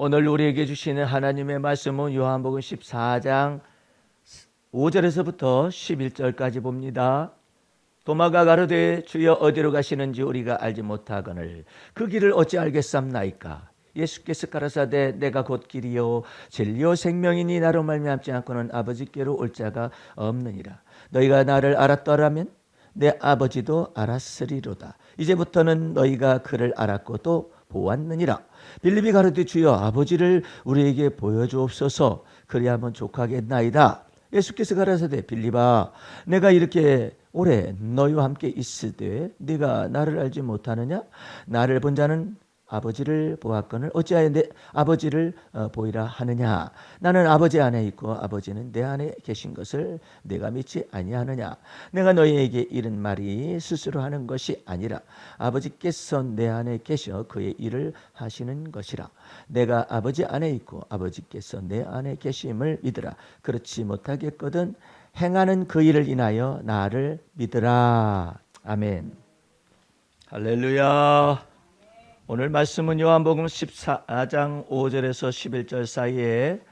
오늘 우리에게 주시는 하나님의 말씀은 요한복음 14장 5절에서부터 11절까지 봅니다. 도마가 가로되 주여 어디로 가시는지 우리가 알지 못하거늘 그 길을 어찌 알겠삼나이까. 예수께서 가라사대 내가 곧 길이요 진리요 생명이니 나로 말미암지 않고는 아버지께로 올 자가 없느니라. 너희가 나를 알았더라면 내 아버지도 알았으리로다. 이제부터는 너희가 그를 알았고 또 보았느니라. 빌립이 가로되 주여 아버지를 우리에게 보여주옵소서. 그리하면 족하겠나이다. 예수께서 가라사대 빌립아 내가 이렇게 오래 너희와 함께 있으되 네가 나를 알지 못하느냐? 나를 본 자는 아버지를 보았거늘 어찌하여 내 아버지를 보이라 하느냐? 나는 아버지 안에 있고 아버지는 내 안에 계신 것을 내가 믿지 아니하느냐? 내가 너희에게 이른 말이 스스로 하는 것이 아니라 아버지께서 내 안에 계셔 그의 일을 하시는 것이라. 내가 아버지 안에 있고 아버지께서 내 안에 계심을 믿으라. 그렇지 못하겠거든 행하는 그 일을 인하여 나를 믿으라. 아멘. 할렐루야. 오늘 말씀은 요한복음 14장 5절에서 11절 사이에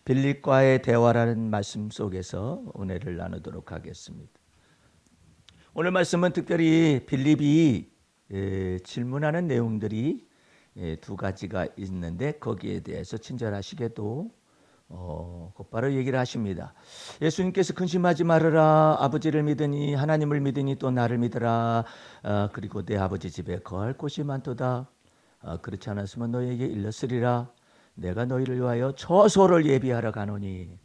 빌립과의 대화라는 말씀 속에서 은혜를 나누도록 하겠습니다. 오늘 말씀은 특별히 빌립이 질문하는 내용들이 두 가지가 있는데 거기에 대해서 친절하시게도 곧바로 얘기를 하십니다. 예수님께서 근심하지 말아라. 아버지를 믿으니 하나님을 믿으니 또 나를 믿으라. 그리고 내 아버지 집에 거할 곳이 많도다. 그렇지 않았으면 너희에게 일렀으리라. 내가 너희를 위하여 처소를 예비하러 가노니.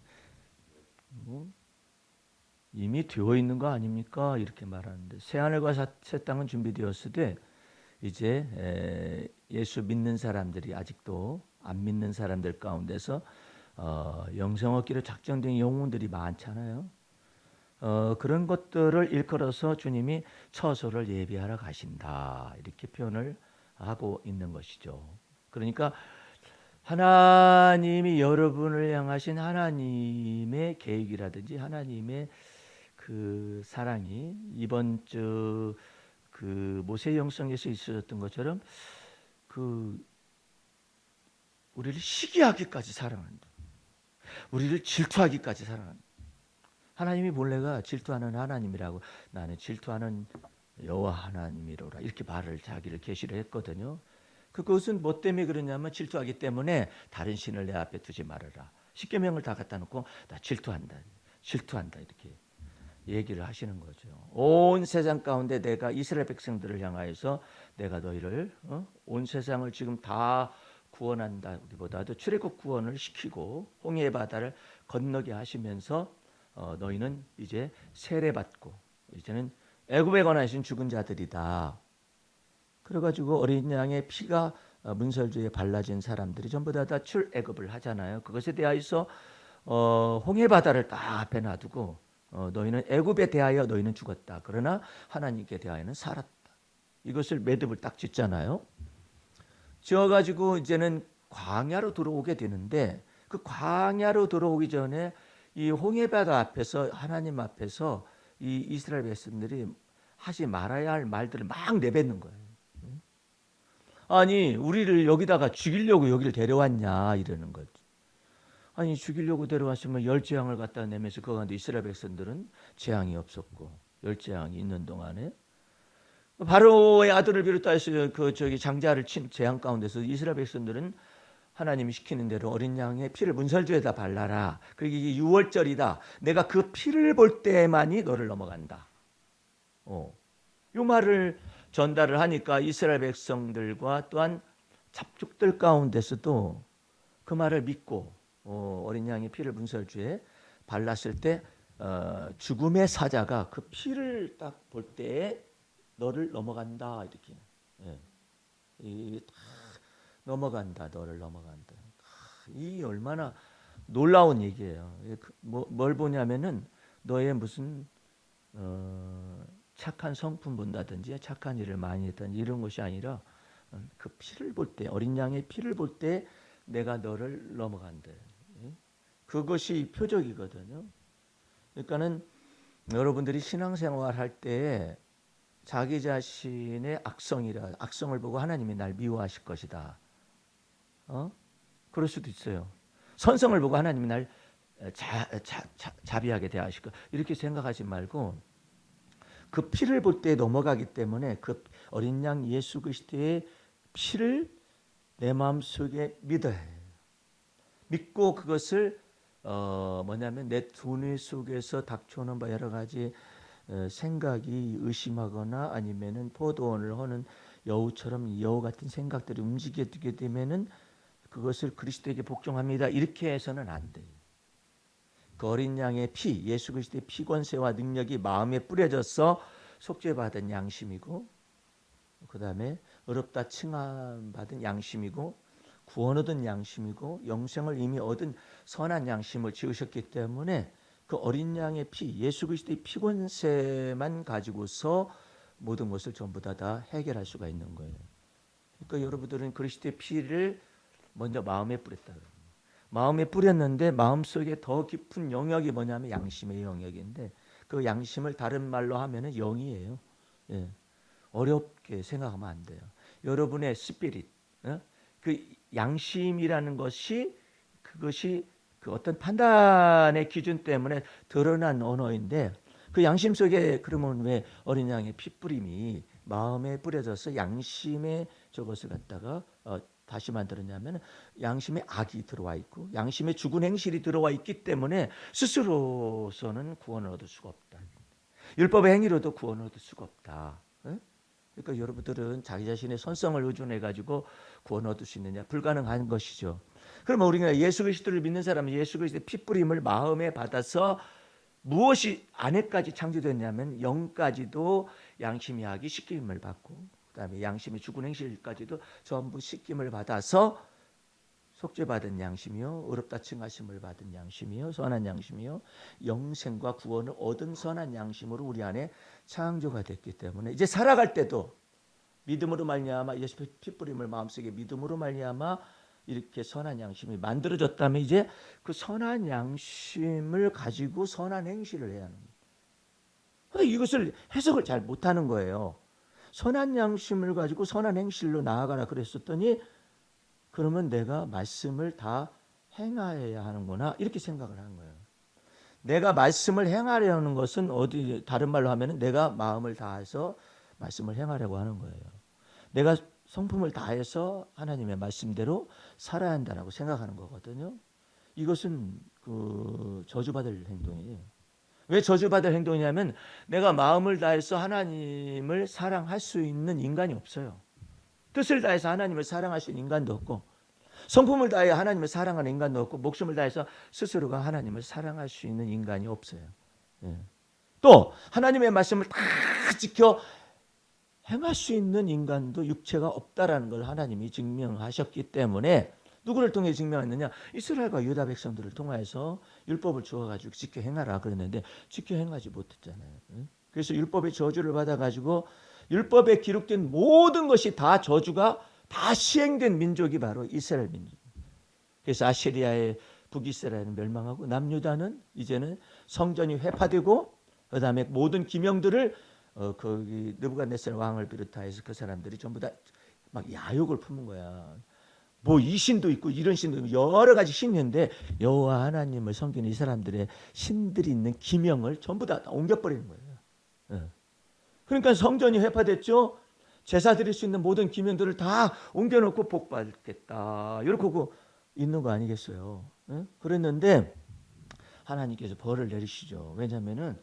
이미 되어 있는 거 아닙니까? 이렇게 말하는데 새하늘과 새 땅은 준비되었으되 이제 예수 믿는 사람들이 아직도 안 믿는 사람들 가운데서 영생 얻기로 작정된 영혼들이 많잖아요. 그런 것들을 일컬어서 주님이 처소를 예비하러 가신다 이렇게 표현을 하고 있는 것이죠. 그러니까 하나님이 여러분을 향하신 하나님의 계획이라든지 하나님의 그 사랑이 이번 주 그 모세 영성에서 있었던 것처럼 그 우리를 시기하기까지 사랑한다. 우리를 질투하기까지 사랑한다. 하나님이 본래가 질투하는 하나님이라고 나는 질투하는 여호와 하나님이로라 이렇게 말을 자기를 계시를 했거든요. 그것은 뭐 때문에 그러냐면 질투하기 때문에 다른 신을 내 앞에 두지 말아라. 십계명을 다 갖다 놓고 나 질투한다. 질투한다 이렇게 얘기를 하시는 거죠. 온 세상 가운데 내가 이스라엘 백성들을 향하여서 내가 너희를 온 세상을 지금 다 구원한다기보다도 출애굽 구원을 시키고 홍해 바다를 건너게 하시면서 너희는 이제 세례받고 이제는 애굽에 관하신 죽은 자들이다. 그래가지고 어린 양의 피가 문설주에 발라진 사람들이 전부 다 출애굽을 하잖아요. 그것에 대하여서 홍해 바다를 딱 앞에 놔두고 너희는 애굽에 대하여 너희는 죽었다. 그러나 하나님께 대하여는 살았다. 이것을 매듭을 딱 짓잖아요. 지어가지고 이제는 광야로 들어오게 되는데 그 광야로 들어오기 전에 이 홍해바다 앞에서 하나님 앞에서 이 이스라엘 백성들이 하지 말아야 할 말들을 막 내뱉는 거예요. 아니 우리를 여기다가 죽이려고 여기를 데려왔냐 이러는 거죠. 아니 죽이려고 데려왔으면 열 재앙을 갖다 내면서 그 가운데 이스라엘 백성들은 재앙이 없었고 열 재앙이 있는 동안에 바로의 아들을 비롯해서 그 저기 장자를 친 재앙 가운데서 이스라엘 백성들은 하나님이 시키는 대로 어린 양의 피를 문설주에다 발라라. 그리고 이게 유월절이다. 내가 그 피를 볼 때만이 너를 넘어간다. 이 말을 전달을 하니까 이스라엘 백성들과 또한 잡족들 가운데서도 그 말을 믿고 어린 양의 피를 문설주에 발랐을 때 죽음의 사자가 그 피를 딱 볼 때에 너를 넘어간다 이렇게 넘어간다 너를 넘어간다. 이 얼마나 놀라운 얘기예요. 뭘 보냐면은 너의 무슨 착한 성품 본다든지 착한 일을 많이 했다든지 이런 것이 아니라 그 피를 볼 때 어린 양의 피를 볼 때 내가 너를 넘어간대. 그것이 표적이거든요. 그러니까는 여러분들이 신앙생활 할 때 자기 자신의 악성을 보고 하나님이 날 미워하실 것이다. 그럴 수도 있어요. 선성을 보고 하나님이 날 자비하게 대하실 거 이렇게 생각하지 말고 그 피를 볼 때 넘어가기 때문에 그 어린 양 예수 그리스도의 피를 내 마음속에 믿어야 해요. 믿고 그것을 뭐냐면 내 두뇌 속에서 닥쳐오는 바 여러 가지 생각이 의심하거나 아니면은 포도원을 하는 여우처럼 여우 같은 생각들이 움직이게 되면은 그것을 그리스도에게 복종합니다. 이렇게 해서는 안 돼요. 그 어린 양의 피, 예수 그리스도의 피 권세와 능력이 마음에 뿌려져서 속죄받은 양심이고, 그 다음에 의롭다 칭함받은 양심이고, 구원 얻은 양심이고, 영생을 이미 얻은 선한 양심을 지으셨기 때문에 그 어린 양의 피, 예수 그리스도의 피 권세만 가지고서 모든 것을 전부 다 해결할 수가 있는 거예요. 그러니까 여러분들은 그리스도의 피를 먼저 마음에 뿌렸다. 마음에 뿌렸는데 마음속에 더 깊은 영역이 뭐냐면 양심의 영역인데 그 양심을 다른 말로 하면은 영이에요. 예. 어렵게 생각하면 안 돼요. 여러분의 스피릿, 그 양심이라는 것이 그것이 그 어떤 판단의 기준 때문에 드러난 언어인데 그 양심 속에 그러면 왜 어린 양의 핏뿌림이 마음에 뿌려져서 양심에 저것을 갖다가 다시 만들었냐면 양심에 악이 들어와 있고 양심에 죽은 행실이 들어와 있기 때문에 스스로서는 구원을 얻을 수가 없다. 율법의 행위로도 구원을 얻을 수가 없다. 그러니까 여러분들은 자기 자신의 선성을 의존해 가지고 구원을 얻을 수 있느냐? 불가능한 것이죠. 그러면 우리가 예수 그리스도를 믿는 사람은 예수 그리스도의 핏뿌림을 마음에 받아서 무엇이 안에까지 창조됐냐면 영까지도 양심이 하기 씻김을 받고 그다음에 양심의 죽은 행실까지도 전부 씻김을 받아서 속죄받은 양심이요 의롭다 칭하심을 받은 양심이요 선한 양심이요 영생과 구원을 얻은 선한 양심으로 우리 안에 창조가 됐기 때문에 이제 살아갈 때도 믿음으로 말미암아 예수 핏뿌림을 마음속에 믿음으로 말미암아 이렇게 선한 양심이 만들어졌다면 이제 그 선한 양심을 가지고 선한 행실을 해야 하는 거예요. 그런데 이것을 해석을 잘 못하는 거예요. 선한 양심을 가지고 선한 행실로 나아가라 그랬었더니 그러면 내가 말씀을 다 행하여야 하는구나 이렇게 생각을 한 거예요. 내가 말씀을 행하려는 것은 어디 다른 말로 하면은 내가 마음을 다해서 말씀을 행하려고 하는 거예요. 내가 성품을 다해서 하나님의 말씀대로 살아야 한다라고 생각하는 거거든요. 이것은 그 저주받을 행동이에요. 왜 저주받을 행동이냐면 내가 마음을 다해서 하나님을 사랑할 수 있는 인간이 없어요. 뜻을 다해서 하나님을 사랑할 수 있는 인간도 없고 성품을 다해 하나님을 사랑하는 인간도 없고 목숨을 다해서 스스로가 하나님을 사랑할 수 있는 인간이 없어요. 예. 또 하나님의 말씀을 다 지켜 행할 수 있는 인간도 육체가 없다라는 걸 하나님이 증명하셨기 때문에 누구를 통해 증명했느냐? 이스라엘과 유다 백성들을 통해서 율법을 주어가지고 지켜 행하라 그랬는데 지켜 행하지 못했잖아요. 그래서 율법의 저주를 받아가지고 율법에 기록된 모든 것이 다 저주가 다 시행된 민족이 바로 이스라엘 민족. 그래서 아시리아의 북이스라엘은 멸망하고 남유다는 이제는 성전이 회파되고 그다음에 모든 기명들을 거기 느부갓네살 왕을 비롯해서 그 사람들이 전부 다 막 야욕을 품은 거야. 뭐 이 신도 있고 이런 신도 있고 여러 가지 신이 있는데 여호와 하나님을 섬기는 이 사람들의 신들이 있는 기명을 전부 다 옮겨버리는 거예요. 그러니까 성전이 회파됐죠. 제사 드릴 수 있는 모든 기명들을 다 옮겨놓고 복 받겠다 이렇게 하고 있는 거 아니겠어요. 그랬는데 하나님께서 벌을 내리시죠. 왜냐하면은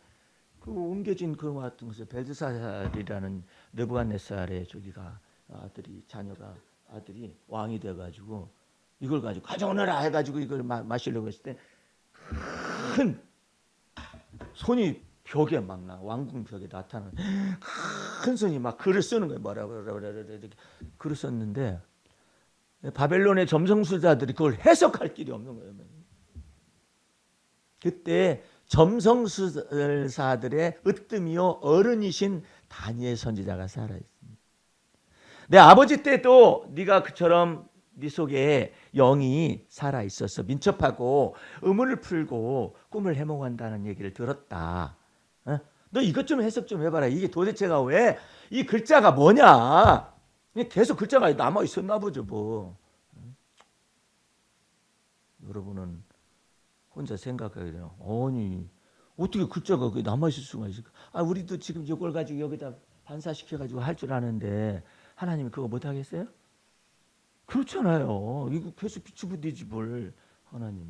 그 옮겨진 그 같은 것을 벨드사살이라는 느부갓네살의 저기가 자녀가 아들이 왕이 돼가지고 이걸 가지고 가져오너라 해가지고 이걸 마시려고 했을 때 큰 손이 벽에 막 왕궁 벽에 나타나는 큰 손이 막 글을 쓰는 거예요. 뭐라고 이렇게 글을 썼는데 바벨론의 점성술사들이 그걸 해석할 길이 없는 거예요. 그때 점성술사들의 으뜸이요 어른이신 다니엘 선지자가 살아있습니다. 내 아버지 때도 네가 그처럼 네 속에 영이 살아있어서 민첩하고 의문을 풀고 꿈을 해몽한다는 얘기를 들었다. 너 이것 좀 해석 좀 해봐라. 이게 도대체가 왜 이 글자가 뭐냐. 계속 글자가 남아있었나 보죠 뭐. 여러분은 혼자 생각하기로 아니 어떻게 글자가 그게 남아있을 수가 있을까? 우리도 지금 이걸 가지고 여기다 반사시켜가지고 할 줄 아는데 하나님이 그거 못하겠어요? 그렇잖아요. 이거 계속 비추부디지 뭘 하나님이.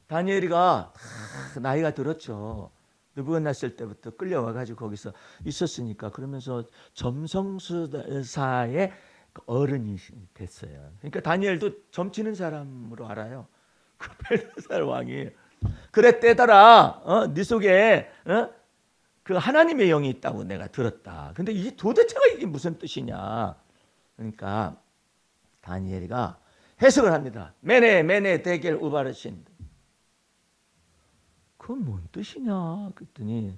다니엘이가 나이가 들었죠. 느부갓네살 때부터 끌려와가지고 거기서 있었으니까 그러면서 점성술사의 어른이 됐어요. 그러니까 다니엘도 점치는 사람으로 알아요. 그 벨사살 왕이 그랬대더라. 네 속에 그 하나님의 영이 있다고 내가 들었다. 근데 이게 도대체가 이게 무슨 뜻이냐? 그러니까 다니엘이가 해석을 합니다. 메네 데겔 우바르신. 그건 뭔 뜻이냐? 그랬더니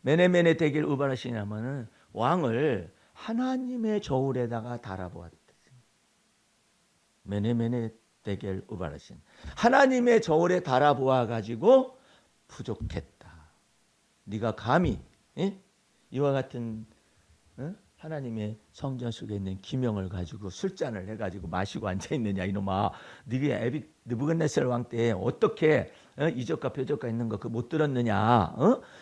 메네 데겔 우바르신이냐면은 왕을 하나님의 저울에다가 달아보았다. 메네 데겔 우바르신. 하나님의 저울에 달아보아 가지고 부족했다. 네가 감히 이와 같은 하나님의 성전 속에 있는 기명을 가지고 술잔을 해가지고 마시고 앉아있느냐 이놈아. 네가 느부갓네살 왕 때 어떻게 이적과 표적과 있는 거 그거 못 들었느냐.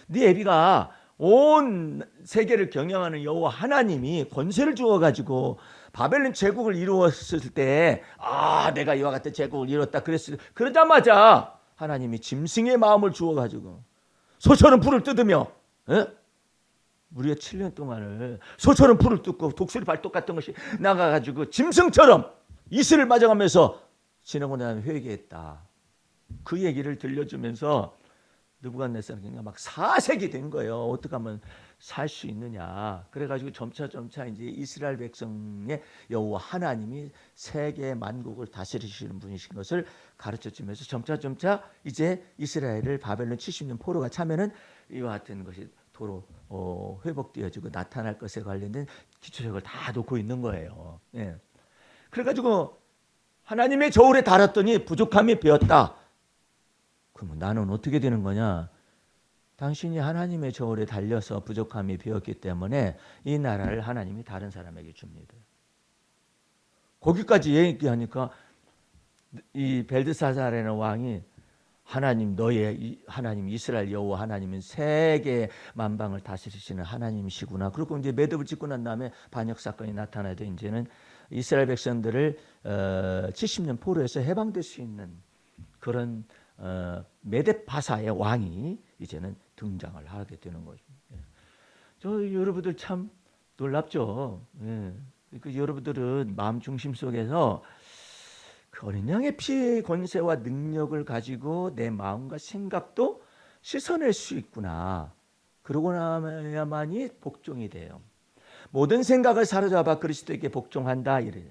네 애비가 온 세계를 경영하는 여호와 하나님이 권세를 주어가지고 바벨론 제국을 이루었을 때 내가 이와 같은 제국을 이뤘다 그러자마자 하나님이 짐승의 마음을 주어가지고 소처럼 불을 뜯으며 우리가 7년 동안을 소처럼 불을 뜯고 독수리 발톱 같은 것이 나가가지고 짐승처럼 이슬을 맞아가면서 지나고 나면 회개했다. 그 얘기를 들려주면서 느부갓네살은 막 사색이 된 거예요. 어떻게 하면 살 수 있느냐. 그래가지고 점차 이제 이스라엘 백성의 여호와 하나님이 세계 만국을 다스리시는 분이신 것을 가르쳐주면서 점차 이제 이스라엘을 바벨론 70년 포로가 차면은 이와 같은 것이 도로 회복되어지고 나타날 것에 관련된 기초적을 다 놓고 있는 거예요. 예. 그래가지고 하나님의 저울에 달았더니 부족함이 배었다. 그럼 나는 어떻게 되는 거냐? 당신이 하나님의 저울에 달려서 부족함이 배었기 때문에 이 나라를 하나님이 다른 사람에게 줍니다. 거기까지 얘기하니까 이 벨드사살이라는 왕이 하나님 너의 하나님 이스라엘 여호와 하나님은 세계 만방을 다스리시는 하나님이시구나. 그리고 이제 매듭을 짓고 난 다음에 반역 사건이 나타나도 이제는 이스라엘 백성들을 70년 포로에서 해방될 수 있는 그런 메데파사의 왕이 이제는 등장을 하게 되는 거죠. 저 여러분들 참 놀랍죠. 그 여러분들은 마음 중심 속에서 그 어린 양의 피의 권세와 능력을 가지고 내 마음과 생각도 씻어낼 수 있구나. 그러고 나야만이 복종이 돼요. 모든 생각을 사로잡아 그리스도에게 복종한다. 이래.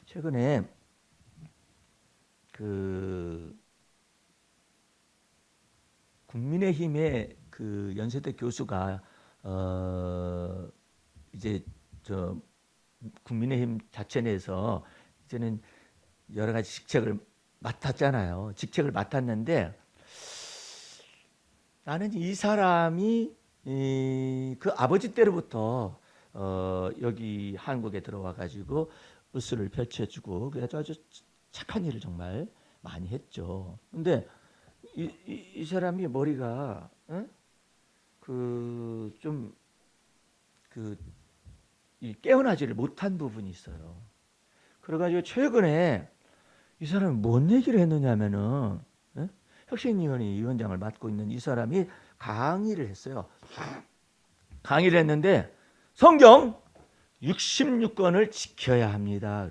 최근에 그 국민의힘의 그 연세대 교수가 이제 저 국민의힘 자체 내에서 이제는 여러 가지 직책을 맡았잖아요. 직책을 맡았는데 나는 이 사람이 그 아버지 때로부터 여기 한국에 들어와 가지고 의술을 펼쳐주고 그래서 아주 착한 일을 정말 많이 했죠. 근데 이 사람이 머리가 그 좀 그 깨어나지를 못한 부분이 있어요. 그래가지고 최근에 이 사람이 뭔 얘기를 했느냐면은 혁신위원회 위원장을 맡고 있는 이 사람이 강의를 했어요. 강의를 했는데 성경 66권을 지켜야 합니다.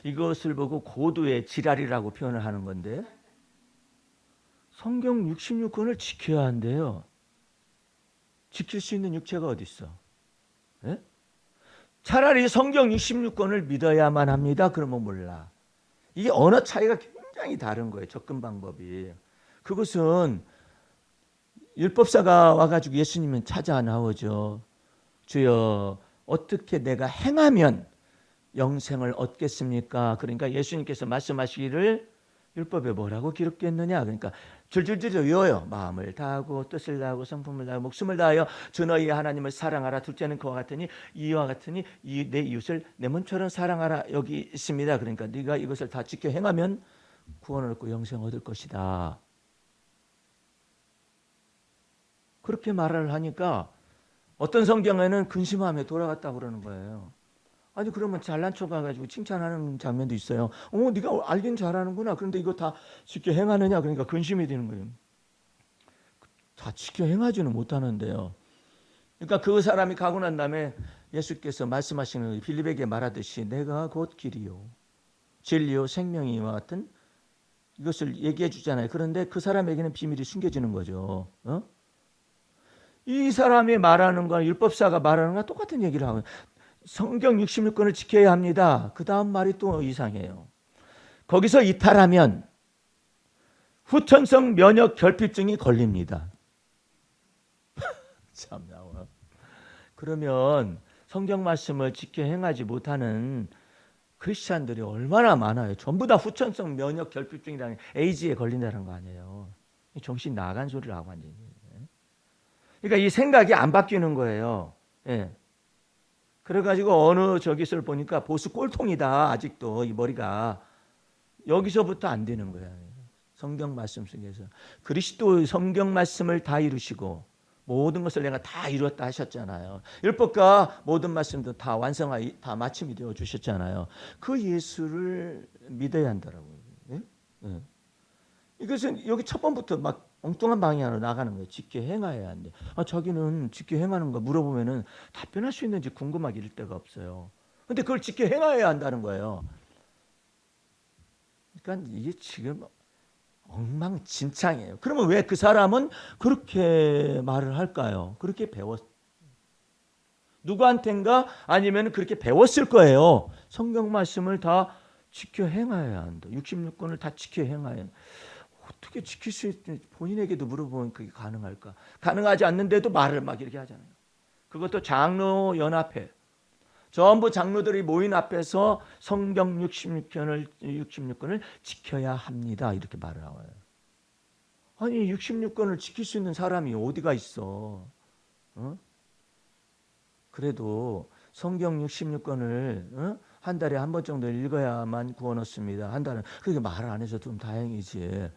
이것을 보고 고도의 지랄이라고 표현을 하는 건데 성경 66권을 지켜야 한대요. 지킬 수 있는 육체가 어디 있어? 예? 차라리 성경 66권을 믿어야만 합니다. 그러면 몰라. 이게 언어 차이가 굉장히 다른 거예요. 접근 방법이. 그것은 율법사가 와가지고 예수님은 찾아 나오죠. 주여 어떻게 내가 행하면 영생을 얻겠습니까? 그러니까 예수님께서 말씀하시기를 율법에 뭐라고 기록되었느냐? 그러니까 줄줄줄 외워요. 마음을 다하고 뜻을 다하고 성품을 다하고 목숨을 다하여 주 너희 하나님을 사랑하라. 둘째는 그와 같으니 내 이웃을 내 몸처럼 사랑하라. 여기 있습니다. 그러니까 네가 이것을 다 지켜 행하면 구원을 얻고 영생 얻을 것이다. 그렇게 말을 하니까 어떤 성경에는 근심하며 돌아갔다고 그러는 거예요. 아니 그러면 잘난 척 가지고 칭찬하는 장면도 있어요. 네가 알긴 잘하는구나. 그런데 이거 다 지켜 행하느냐? 그러니까 근심이 되는 거예요. 다 지켜 행하지는 못하는데요. 그러니까 그 사람이 가고 난 다음에 예수께서 말씀하시는 빌립에게 말하듯이 내가 곧 길이요 진리요 생명이와 같은 이것을 얘기해 주잖아요. 그런데 그 사람에게는 비밀이 숨겨지는 거죠. 이 사람이 말하는 거 율법사가 말하는 거랑 똑같은 얘기를 하고 성경 66권을 지켜야 합니다. 그 다음 말이 또 이상해요. 거기서 이탈하면 후천성 면역 결핍증이 걸립니다. 참나. 그러면 성경 말씀을 지켜 행하지 못하는 크리스찬들이 얼마나 많아요. 전부 다 후천성 면역 결핍증이라는 에이즈에 걸린다는 거 아니에요. 정신 나간 소리를 하고 앉아 있는 거예요. 그러니까 이 생각이 안 바뀌는 거예요. 예. 그래가지고 어느 저기서를 보니까 보수 꼴통이다. 아직도 이 머리가 여기서부터 안 되는 거야. 성경 말씀 속에서 그리스도의 성경 말씀을 다 이루시고 모든 것을 내가 다 이루었다 하셨잖아요. 율법과 모든 말씀도 다 완성하여 다 마침이 되어 주셨잖아요. 그 예수를 믿어야 한다라고요. 네? 네. 이것은 여기 첫 번부터 막 엉뚱한 방향으로 나가는 거예요. 지켜 행해야 한대. 자기는 지켜 행하는 거 물어보면은 답변할 수 있는지 궁금하게 이럴 데가 없어요. 근데 그걸 지켜 행해야 한다는 거예요. 그러니까 이게 지금 엉망진창이에요. 그러면 왜 그 사람은 그렇게 말을 할까요? 그렇게 누구한텐가 아니면 그렇게 배웠을 거예요. 성경 말씀을 다 지켜 행해야 한다. 66권을 다 지켜 행해야 한다. 어떻게 지킬 수 있는지 본인에게도 물어보면 그게 가능할까? 가능하지 않는데도 말을 막 이렇게 하잖아요. 그것도 장로 연합회. 전부 장로들이 모인 앞에서 성경 66권을 지켜야 합니다. 이렇게 말을 하고요. 아니 66권을 지킬 수 있는 사람이 어디가 있어? 그래도 성경 66권을 한 달에 한 번 정도 읽어야만 구원 얻습니다. 한 달은 그렇게 말을 안 해서 좀 다행이지.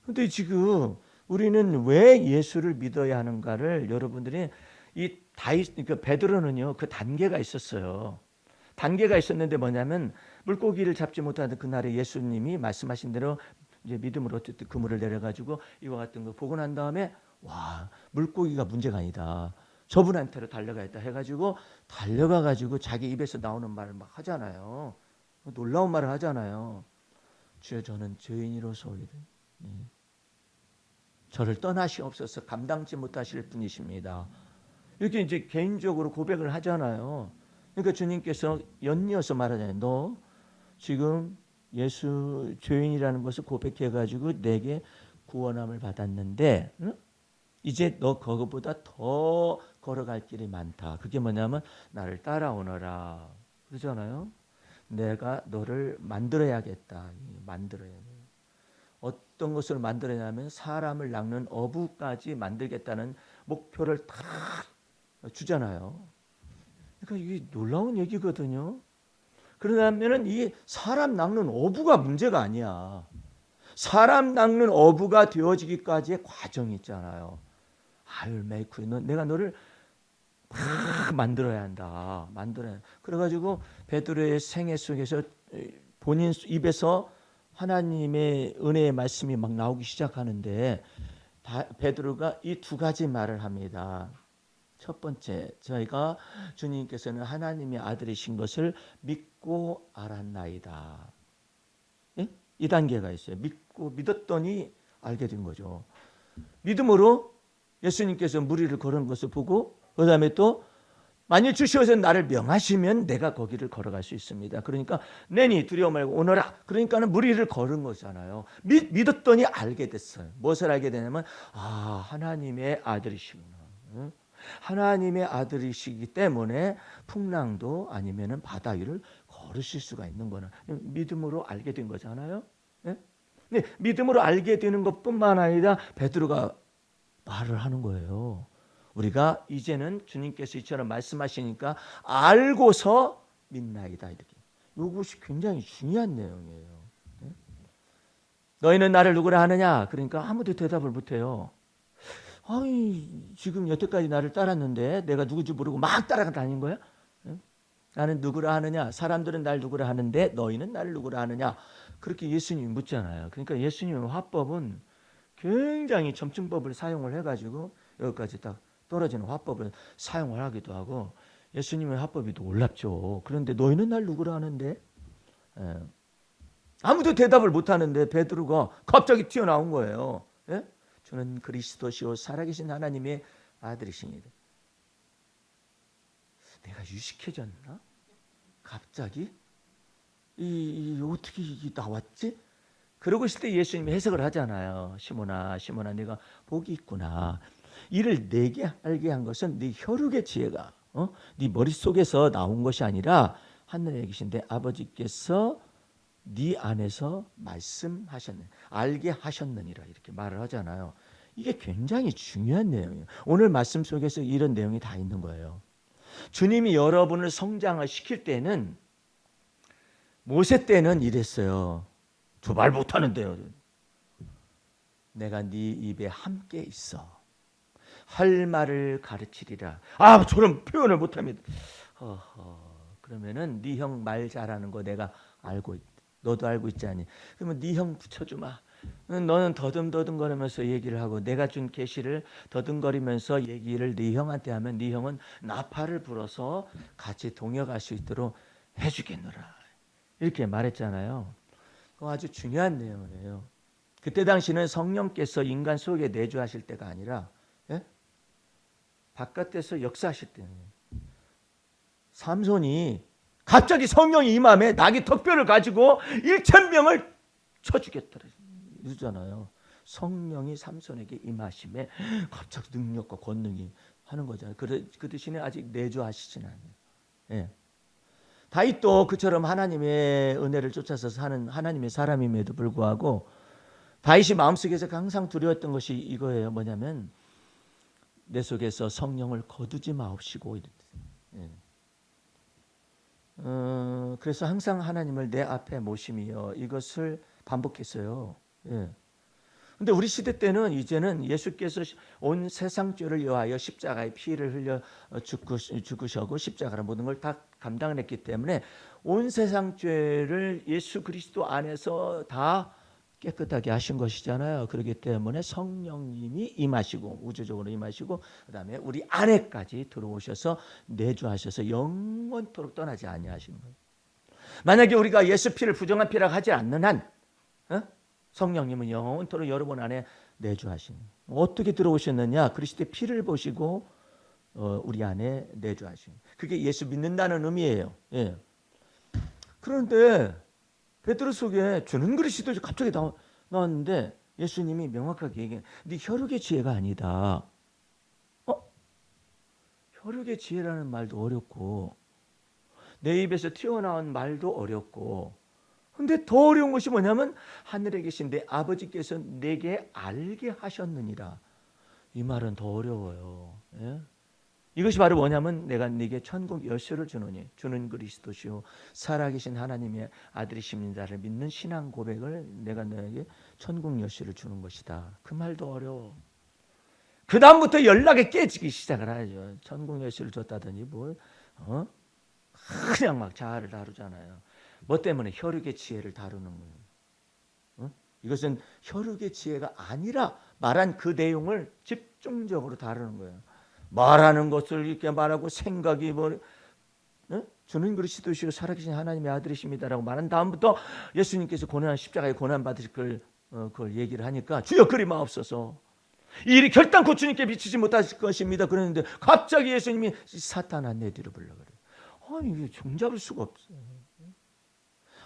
근데 지금 우리는 왜 예수를 믿어야 하는가를 여러분들이 그 베드로는요 그 단계가 있었어요. 단계가 있었는데 뭐냐면 물고기를 잡지 못하던 그날에 예수님이 말씀하신 대로 이제 믿음으로 어쨌든 그물을 내려가지고 이와 같은 거 보고 난 다음에 와 물고기가 문제가 아니다. 저분한테로 달려가겠다 해가지고 달려가가지고 자기 입에서 나오는 말을 막 하잖아요. 놀라운 말을 하잖아요. 주여 저는 죄인이로소이다. 저를 떠나시옵소서 감당치 못하실 분이십니다. 이렇게 이제 개인적으로 고백을 하잖아요. 그러니까 주님께서 연이어서 말하잖아요. 너 지금 예수 죄인이라는 것을 고백해가지고 내게 구원함을 받았는데 이제 너 그거보다 더 걸어갈 길이 많다. 그게 뭐냐면 나를 따라오너라. 그러잖아요. 내가 너를 만들어야겠다. 만들어야 돼. 어떤 것을 만들어냐면 사람을 낚는 어부까지 만들겠다는 목표를 다 주잖아요. 그러니까 이게 놀라운 얘기거든요. 그러면은 이 사람 낚는 어부가 문제가 아니야. 사람 낚는 어부가 되어지기까지의 과정이 있잖아요. I'll make you. 내가 너를 막 만들어야 한다. 만들어야. 그래가지고 베드로의 생애 속에서 본인 입에서 하나님의 은혜의 말씀이 막 나오기 시작하는데 베드로가 이 두 가지 말을 합니다. 첫 번째, 저희가 주님께서는 하나님의 아들이신 것을 믿고 알았나이다. 예? 이 단계가 있어요. 믿었더니 알게 된 거죠. 믿음으로 예수님께서 무리를 걸은 것을 보고 그 다음에 또 만일 주시어서 나를 명하시면 내가 거기를 걸어갈 수 있습니다. 그러니까 내니 두려워 말고 오너라. 그러니까는 무리를 걸은 거잖아요. 믿었더니 알게 됐어요. 무엇을 알게 되냐면 하나님의 아들이시구나. 하나님의 아들이시기 때문에 풍랑도 아니면은 바다 위를 걸으실 수가 있는 거는 믿음으로 알게 된 거잖아요. 근데 믿음으로 알게 되는 것뿐만 아니라 베드로가 말을 하는 거예요. 우리가 이제는 주님께서 이처럼 말씀하시니까 알고서 믿나이다. 이렇게. 이것이 굉장히 중요한 내용이에요. 너희는 나를 누구라 하느냐? 그러니까 아무도 대답을 못해요. 아니, 지금 여태까지 나를 따랐는데 내가 누구지 모르고 막 따라다닌 거야? 나는 누구라 하느냐? 사람들은 날 누구라 하는데 너희는 나를 누구라 하느냐? 그렇게 예수님이 묻잖아요. 그러니까 예수님의 화법은 굉장히 점층법을 사용을 해가지고 여기까지 딱 떨어지는 화법을 사용을 하기도 하고, 예수님의 화법이 놀랍죠. 그런데 너희는 날 누구라 하는데? 아무도 대답을 못하는데 베드로가 갑자기 튀어나온 거예요. 예? 주는 그리스도시요 살아계신 하나님의 아들이시니. 내가 유식해졌나? 갑자기? 어떻게 이게 나왔지? 그러고 있을 때 예수님이 해석을 하잖아요. 시몬아, 시몬아, 네가 복이 있구나. 이를 내게 알게 한 것은 네 혈육의 지혜가 네 머릿속에서 나온 것이 아니라 하늘에 계신 내 아버지께서 네 안에서 말씀하셨네, 알게 하셨느니라, 이렇게 말을 하잖아요. 이게 굉장히 중요한 내용이에요. 오늘 말씀 속에서 이런 내용이 다 있는 거예요. 주님이 여러분을 성장을 시킬 때는, 모세 때는 이랬어요. 두 말 못하는데요. 내가 네 입에 함께 있어. 할 말을 가르치리라. 저런 표현을 못합니다. 그러면은 네 형 말 잘하는 거 내가 알고 있다. 너도 알고 있지 않니? 그러면 네 형 붙여주마. 너는 더듬더듬거리면서 얘기를 하고, 내가 준 계시를 더듬거리면서 얘기를 네 형한테 하면 네 형은 나팔을 불어서 같이 동역할 수 있도록 해주겠노라. 이렇게 말했잖아요. 그거 아주 중요한 내용이에요. 그때 당시는 성령께서 인간 속에 내주하실 때가 아니라 바깥에서 역사하실 때는, 삼손이 갑자기 성령이 임함에 낙이 턱뼈를 가지고 1,000명을 쳐주겠더라 이러잖아요. 성령이 삼손에게 임하심에 갑자기 능력과 권능이 하는 거잖아요. 그 대신에 아직 내주하시진 않아요. 예. 다윗도 그처럼 하나님의 은혜를 쫓아서 사는 하나님의 사람임에도 불구하고 다윗이 마음속에서 항상 두려웠던 것이 이거예요. 뭐냐면 내 속에서 성령을 거두지 마옵시고. 예. 그래서 항상 하나님을 내 앞에 모심이여, 이것을 반복했어요. 예. 근데 우리 시대 때는 이제는 예수께서 온 세상 죄를 위하여 십자가의 피를 흘려 죽으셨고 십자가로 모든 걸 다 감당을 했기 때문에 온 세상 죄를 예수 그리스도 안에서 다 깨끗하게 하신 것이잖아요. 그렇기 때문에 성령님이 임하시고, 우주적으로 임하시고, 그 다음에 우리 안에까지 들어오셔서 내주하셔서 영원토록 떠나지 아니하시는 거예요. 만약에 우리가 예수 피를 부정한 피라고 하지 않는 한 성령님은 영원토록 여러분 안에 내주하시는 거예요. 어떻게 들어오셨느냐? 그리스도의 피를 보시고 우리 안에 내주하시는 거예요. 그게 예수 믿는다는 의미예요. 예. 그런데 베드로 속에 주는 그리스도 갑자기 나왔는데 예수님이 명확하게 얘기해요. 네 혈육의 지혜가 아니다. 혈육의 지혜라는 말도 어렵고 내 입에서 튀어나온 말도 어렵고, 근데 더 어려운 것이 뭐냐면 하늘에 계신 내 아버지께서 내게 알게 하셨느니라. 이 말은 더 어려워요. 예? 이것이 바로 뭐냐면 내가 네게 천국 열쇠를 주노니 주는 그리스도시요 살아계신 하나님의 아들이십니다를 믿는 신앙 고백을 내가 너에게 천국 열쇠를 주는 것이다. 그 말도 어려워. 그 다음부터 연락이 깨지기 시작을 하죠. 천국 열쇠를 줬다더니 그냥 막 자아를 다루잖아요. 뭐 때문에? 혈육의 지혜를 다루는 거예요. 이것은 혈육의 지혜가 아니라 말한 그 내용을 집중적으로 다루는 거예요. 말하는 것을 이렇게 말하고 생각이 주는 그리스도시요 살아계신 하나님의 아들이십니다라고 말한 다음부터 예수님께서 고난 십자가에 고난 받으실 그걸 얘기를 하니까 주여 그리 마옵소서. 이 일이 결단코 주님께 미치지 못하실 것입니다. 그랬는데 갑자기 예수님이 사탄아 내 뒤로 불러 그래요. 이게 종잡을 수가 없어요.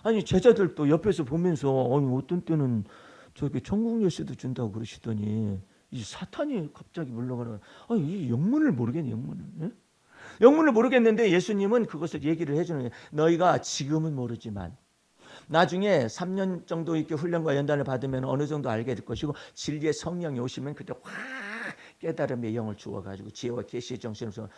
아니 제자들도 옆에서 보면서 어떤 때는 저기 천국 열쇠도 준다고 그러시더니 이 사탄이 갑자기 물러가는, 이 영문을 모르겠네. 영문을 모르겠는데 예수님은 그것을 얘기를 해주는 거예요. 너희가 지금은 모르지만 나중에 3년 정도 이렇게 훈련과 연단을 받으면 어느 정도 알게 될 것이고 진리의 성령이 오시면 그때 확 깨달음의 영을 주어가지고 지혜와 계시의 정신을 주어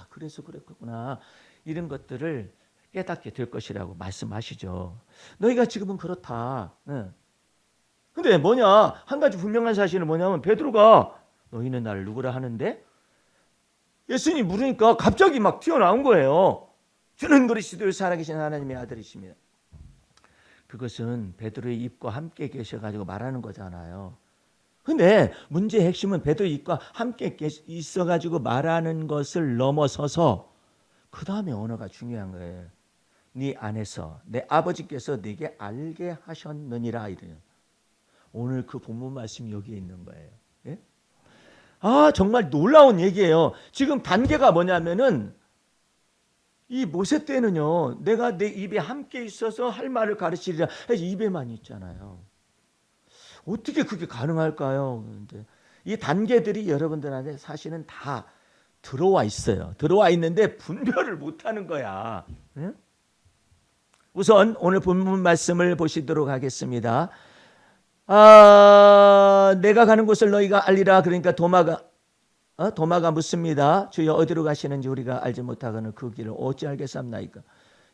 그래서 그랬구나 이런 것들을 깨닫게 될 것이라고 말씀하시죠. 너희가 지금은 그렇다. 근데 뭐냐 한 가지 분명한 사실은 뭐냐면 베드로가 너희는 나를 누구라 하는데 예수님 물으니까 갑자기 막 튀어나온 거예요. 주는 그리스도의 살아계신 하나님의 아들이십니다. 그것은 베드로의 입과 함께 계셔가지고 말하는 거잖아요. 근데 문제의 핵심은 베드로의 입과 함께 있어가지고 말하는 것을 넘어서서 그 다음에 언어가 중요한 거예요. 네 안에서 내 아버지께서 네게 알게 하셨느니라 이래요. 오늘 그 본문 말씀이 여기에 있는 거예요. 예? 정말 놀라운 얘기예요. 지금 단계가 뭐냐면은 이 모세 때는요. 내가 내 입에 함께 있어서 할 말을 가르치리라 해서 입에만 있잖아요. 어떻게 그게 가능할까요? 그런데 이 단계들이 여러분들한테 사실은 다 들어와 있어요. 들어와 있는데 분별을 못하는 거야. 예? 우선 오늘 본문 말씀을 보시도록 하겠습니다. 내가 가는 곳을 너희가 알리라. 그러니까 도마가 묻습니다. 주여 어디로 가시는지 우리가 알지 못하거늘 그 길을 어찌 알겠삼나이까.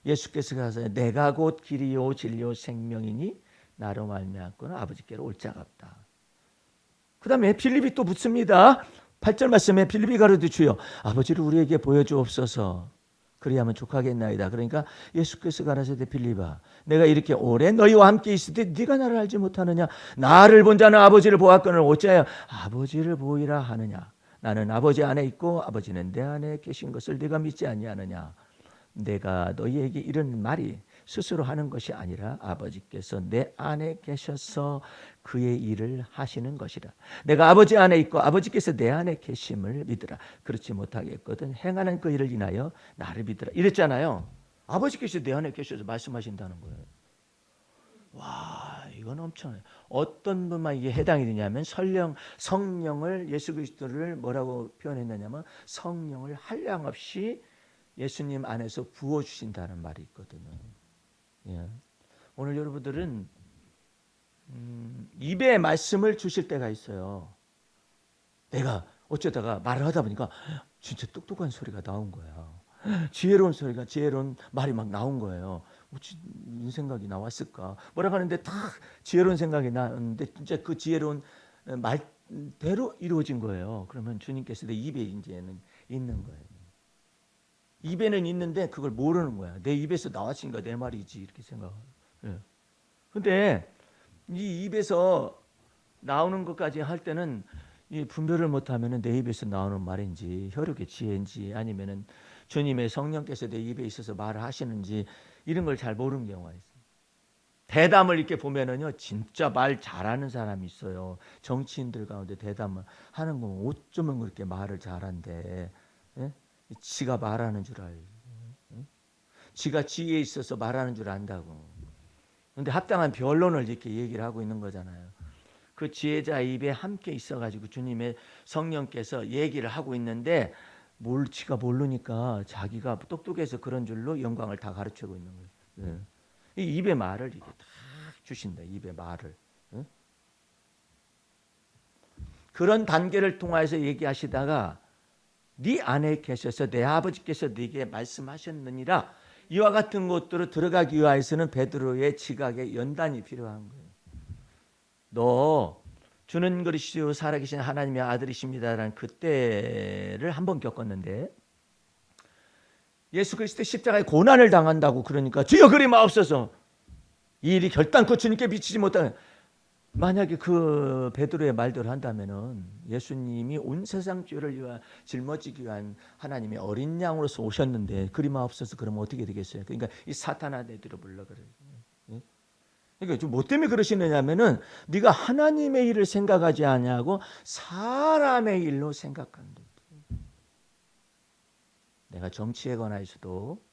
예수께서 가서 내가 곧 길이요 진리요 생명이니 나로 말미암고는 아버지께로 올 자가 없다. 그 다음에 빌립이 또 묻습니다. 8절 말씀에 빌립이 가로되 주여 아버지를 우리에게 보여주옵소서. 그리하면 족하겠나이다. 그러니까 예수께서 가라사대 빌립아 내가 이렇게 오래 너희와 함께 있을 때 네가 나를 알지 못하느냐. 나를 본 자는 아버지를 보았거늘 어찌하여 아버지를 보이라 하느냐. 나는 아버지 안에 있고 아버지는 내 안에 계신 것을 네가 믿지 아니하느냐. 내가 너희에게 이런 말이 스스로 하는 것이 아니라 아버지께서 내 안에 계셔서 그의 일을 하시는 것이라. 내가 아버지 안에 있고 아버지께서 내 안에 계심을 믿으라. 그렇지 못하겠거든 행하는 그 일을 인하여 나를 믿으라. 이랬잖아요. 아버지께서 내 안에 계셔서 말씀하신다는 거예요. 와, 이건 엄청나요. 어떤 분만 이게 해당이 되냐면 성령을 예수 그리스도를 뭐라고 표현했느냐면 성령을 한량없이 예수님 안에서 부어주신다는 말이 있거든요. 예. 오늘 여러분들은 입에 말씀을 주실 때가 있어요. 내가 어쩌다가 말을 하다 보니까 진짜 똑똑한 소리가 나온 거야. 지혜로운 말이 막 나온 거예요. 무슨 생각이 나왔을까? 뭐라고 하는데 딱 지혜로운 생각이 나는데 진짜 그 지혜로운 말대로 이루어진 거예요. 그러면 주님께서 내 입에 이제는 있는 거예요. 입에는 있는데 그걸 모르는 거야. 내 입에서 나왔으니까 내 말이지 이렇게 생각하고. 예. 근데 이 입에서 나오는 것까지 할 때는 이 분별을 못하면은 내 입에서 나오는 말인지 혈육의 지혜인지 아니면은 주님의 성령께서 내 입에 있어서 말을 하시는지 이런 걸 잘 모르는 경우가 있어요. 대담을 이렇게 보면은요 진짜 말 잘하는 사람이 있어요. 정치인들 가운데 대담을 하는 거 어쩌면 그렇게 말을 잘한대. 예? 지가 말하는 줄 알고, 지가 지혜에 있어서 말하는 줄 안다고. 그런데 합당한 변론을 이렇게 얘기를 하고 있는 거잖아요. 그 지혜자 입에 함께 있어가지고 주님의 성령께서 얘기를 하고 있는데 지가 모르니까 자기가 똑똑해서 그런 줄로 영광을 다 가르치고 있는 거예요. 이 입의 말을 이렇게 딱 주신다. 입의 말을. 그런 단계를 통해서 얘기하시다가 네 안에 계셔서 내 아버지께서 네게 말씀하셨느니라. 이와 같은 것들을 들어가기 위해서는 베드로의 지각의 연단이 필요한 거예요. 너 주는 그리스도 살아계신 하나님의 아들이십니다라는 그때를 한번 겪었는데 예수 그리스도 십자가에 고난을 당한다고 그러니까 주여 그리 마옵소서. 이 일이 결단코 주님께 비치지 못하는 만약에 그 베드로의 말대로 한다면은 예수님이 온 세상 죄를 위하 짊어지기 위한 하나님의 어린 양으로서 오셨는데 그리 마옵소서 그러면 어떻게 되겠어요? 그러니까 이 사탄아 내들어 불러 그래요. 그러니까 좀 뭐 때문에 그러시느냐면은 네가 하나님의 일을 생각하지 아니하고 사람의 일로 생각한다. 내가 정치에 관해서도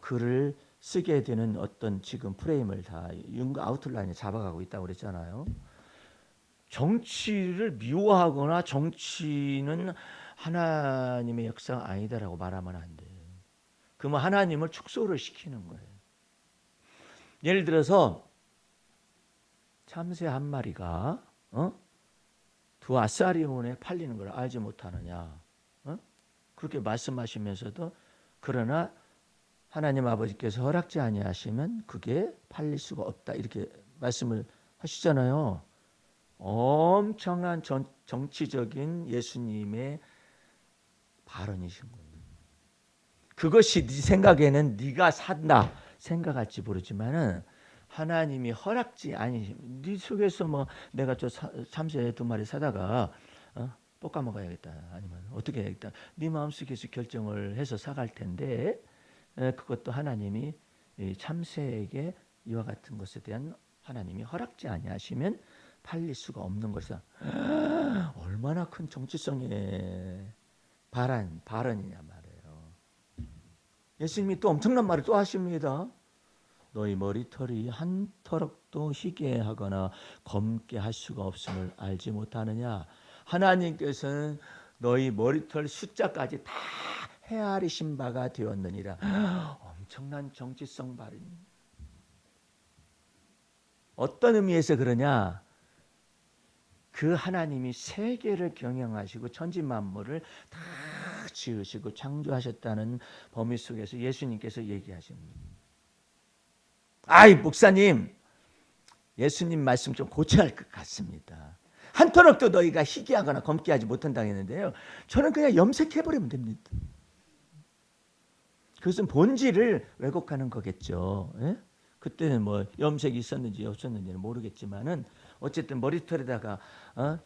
글을 쓰게 되는 어떤 지금 프레임을 다 아웃라인에 잡아가고 있다고 그랬잖아요. 정치를 미워하거나 정치는 하나님의 역사가 아니다라고 말하면 안 돼. 그러면 하나님을 축소를 시키는 거예요. 예를 들어서 참새 한 마리가 두 아사리온에 팔리는 걸 알지 못하느냐. 그렇게 말씀하시면서도 그러나 하나님 아버지께서 허락지 아니하시면 그게 팔릴 수가 없다. 이렇게 말씀을 하시잖아요. 엄청난 정치적인 예수님의 발언이신 거예요. 그것이 네 생각에는 네가 산다 생각할지 모르지만은 하나님이 허락지 아니시면 네 속에서 뭐 내가 저 참새 두 마리 사다가 볶아 먹어야겠다 아니면 어떻게 해야겠다 네 마음속에서 결정을 해서 사갈 텐데 그것도 하나님이 참새에게 이와 같은 것에 대한 하나님이 허락지 아니하시면 팔릴 수가 없는 것이다. 얼마나 큰 정치성의 발언이냐 말이에요. 예수님이 또 엄청난 말을 또 하십니다. 너희 머리털이 한 터럭도 희게 하거나 검게 할 수가 없음을 알지 못하느냐. 하나님께서는 너희 머리털 숫자까지 다 헤아리신 바가 되었느니라. 엄청난 정치성 발언입니다. 어떤 의미에서 그러냐? 그 하나님이 세계를 경영하시고 천지 만물을 다 지으시고 창조하셨다는 범위 속에서 예수님께서 얘기하십니다. 아이 목사님, 예수님 말씀 좀 고쳐야 할 것 같습니다. 한 터럭도 너희가 희귀하거나 검게 하지 못한다고 했는데요. 저는 그냥 염색해버리면 됩니다. 그것은 본질을 왜곡하는 거겠죠. 예? 그때는 뭐 염색이 있었는지 없었는지는 모르겠지만은 어쨌든 머리털에다가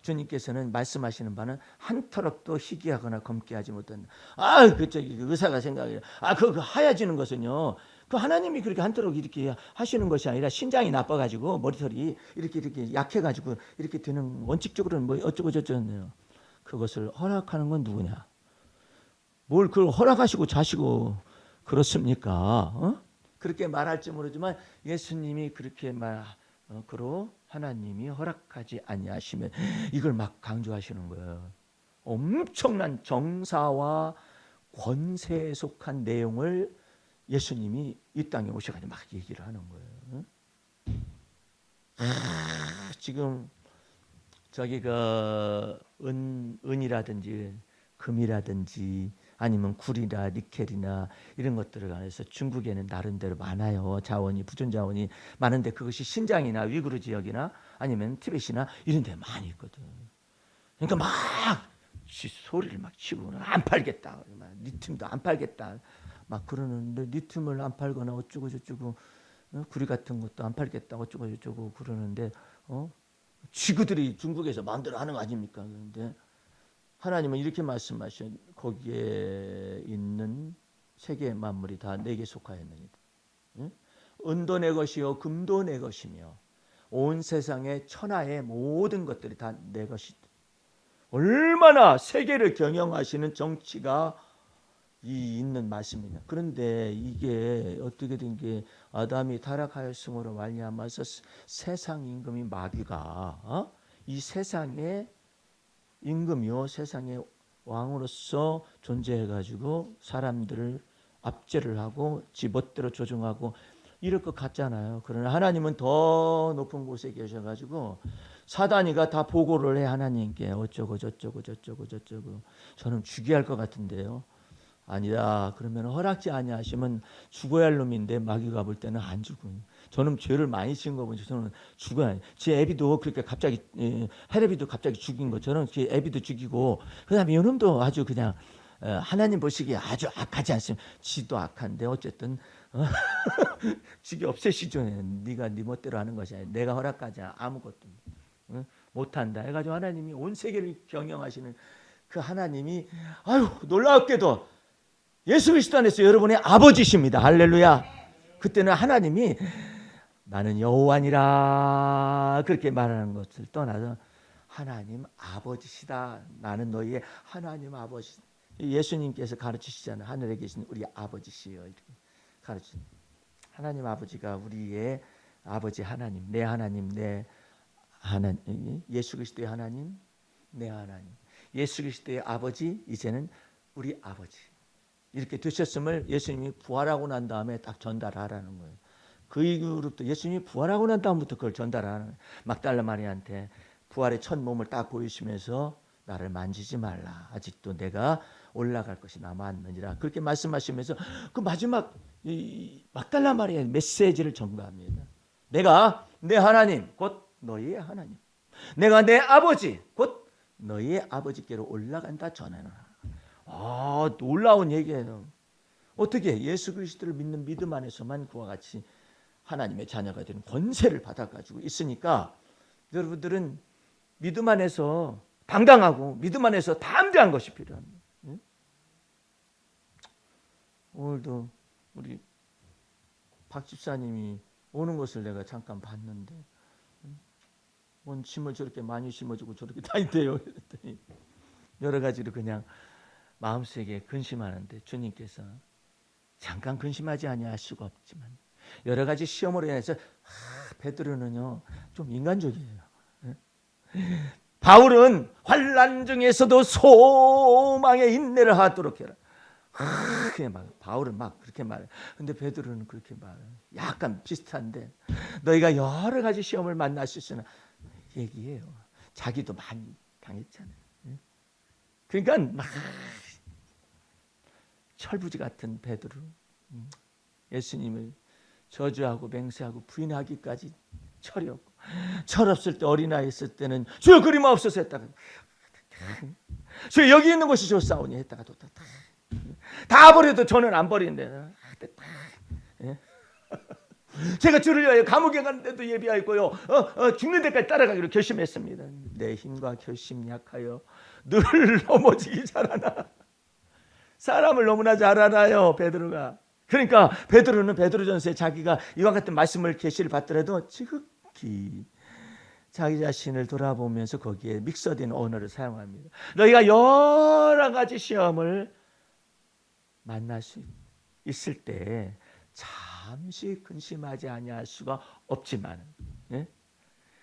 주님께서는 말씀하시는 바는 한 터럭도 희귀하거나 검게 하지 못한다. 그 의사가 생각해요. 그 하얘지는 것은요. 그 하나님이 그렇게 한 터럭 이렇게 하시는 것이 아니라 신장이 나빠가지고 머리털이 이렇게 약해가지고 이렇게 되는 원칙적으로는 뭐 어쩌고 저쩌고요. 그것을 허락하는 건 누구냐? 뭘 그걸 허락하시고 자시고 그렇습니까? 그렇게 말할지 모르지만 예수님이 그렇게 그로 하나님이 허락하지 아니하시면 이걸 막 강조하시는 거예요. 엄청난 정사와 권세에 속한 내용을 예수님이 이 땅에 오셔가지고 막 얘기를 하는 거예요. 지금 저기가 은이라든지 금이라든지 아니면 굴이나 니켈이나 이런 것들을 관해서 중국에는 나름대로 많아요. 자원이 부존 자원이 많은데 그것이 신장이나 위구르 지역이나 아니면 티벳이나 이런 데 많이 있거든. 그러니까 막 소리를 막 치고 안 팔겠다. 리튬도 안 팔겠다. 막 그러는데 리튬을 안 팔거나 어쩌고 저쩌고 구리 같은 것도 안 팔겠다 어쩌고 저쩌고 그러는데 지구들이 중국에서 만들어 하는 거 아닙니까? 그런데 하나님은 이렇게 말씀하셔. 거기에 있는 세계 만물이 다 내게 속하였느니라. 은도 내 것이요 금도 내 것이며 온 세상의 천하의 모든 것들이 다 내 것이다. 얼마나 세계를 경영하시는 정치가 있는 말씀이냐. 그런데 이게 어떻게 된 게 아담이 타락하였음으로 말미암아서 세상 임금이 마귀가 이 세상의 임금이요 세상의 왕으로서 존재해가지고 사람들을 압제를 하고 지멋대로 조종하고 이럴 것 같잖아요. 그러나 하나님은 더 높은 곳에 계셔가지고 사단이가 다 보고를 해 하나님께 어쩌고 저쩌고 저는 죽여야 할 것 같은데요. 아니다. 그러면 허락지 아니하시면 죽어야 할 놈인데 마귀가 볼 때는 안 죽어요. 저는 죄를 많이 지은 거 보니 저는 죽어야 해요. 제 애비도 그렇게 갑자기 헤레비도 갑자기 죽인 것처럼 제 애비도 죽이고 그다음에 이놈도 아주 그냥 하나님 보시기에 아주 악하지 않습니다. 지도 악한데 어쨌든 지기 없애시죠. 네가 네 멋대로 하는 것이 아니라 내가 허락하지 아무것도 못한다 해가지고 하나님이 온 세계를 경영하시는 그 하나님이 놀랍게도 예수 그리스도 안에서 여러분의 아버지십니다. 할렐루야. 그때는 하나님이 나는 여호와니라 그렇게 말하는 것을 떠나서 하나님 아버지시다. 나는 너희의 하나님 아버지. 예수님께서 가르치시잖아요. 하늘에 계신 우리 아버지시여 이렇게 가르치는 하나님 아버지가 우리의 아버지 하나님, 내 하나님, 내 하나님, 예수 그리스도의 하나님, 내 하나님, 예수 그리스도의 아버지 이제는 우리 아버지. 이렇게 되셨음을 예수님이 부활하고 난 다음에 딱 전달하라는 거예요. 그 이후로부터 예수님이 부활하고 난 다음부터 그걸 전달하는 막달라 마리아한테 부활의 첫 몸을 딱 보이시면서 나를 만지지 말라. 아직도 내가 올라갈 것이 남았느니라. 그렇게 말씀하시면서 그 마지막 이 막달라 마리아의 메시지를 전가합니다. 내가 내 하나님 곧 너희의 하나님, 내가 내 아버지 곧 너희의 아버지께로 올라간다 전하노라. 놀라운 얘기예요. 어떻게 예수 그리스도를 믿는 믿음 안에서만 그와 같이 하나님의 자녀가 되는 권세를 받아가지고 있으니까 여러분들은 믿음 안에서 당당하고 믿음 안에서 담대한 것이 필요합니다. 오늘도 우리 박 집사님이 오는 것을 내가 잠깐 봤는데 뭔 짐을 저렇게 많이 심어주고 저렇게 다닌대요. 그랬더니 여러 가지로 그냥 마음속에 근심하는데 주님께서 잠깐 근심하지 아니할 수가 없지만 여러 가지 시험으로 인해서 베드로는요 좀 인간적이에요. 바울은 환난 중에서도 소망의 인내를 하도록 해라. 그냥 막 바울은 막 그렇게 말해. 근데 베드로는 그렇게 말해. 약간 비슷한데 너희가 여러 가지 시험을 만날 수 있으나 얘기해요. 자기도 많이 당했잖아요. 그러니까 막 철부지 같은 베드로 예수님을 저주하고 맹세하고 부인하기까지 철이 없고 철없을 때 어린아이 있을 때는 주여 그리마옵소서 했다가 주여 여기 있는 것이 좋사오니 했다가 다 버려도 저는 안 버린대. 제가 주를 위하여 감옥에 가는데도 예비하였고요 죽는 데까지 따라가기로 결심했습니다. 내 힘과 결심 약하여 늘 넘어지기 잘하나. 사람을 너무나 잘 알아요 베드로가. 그러니까 베드로는 베드로전서에 자기가 이와 같은 말씀을 계시를 받더라도 지극히 자기 자신을 돌아보면서 거기에 믹서된 언어를 사용합니다. 너희가 여러 가지 시험을 만날 수 있을 때 잠시 근심하지 아니할 수가 없지만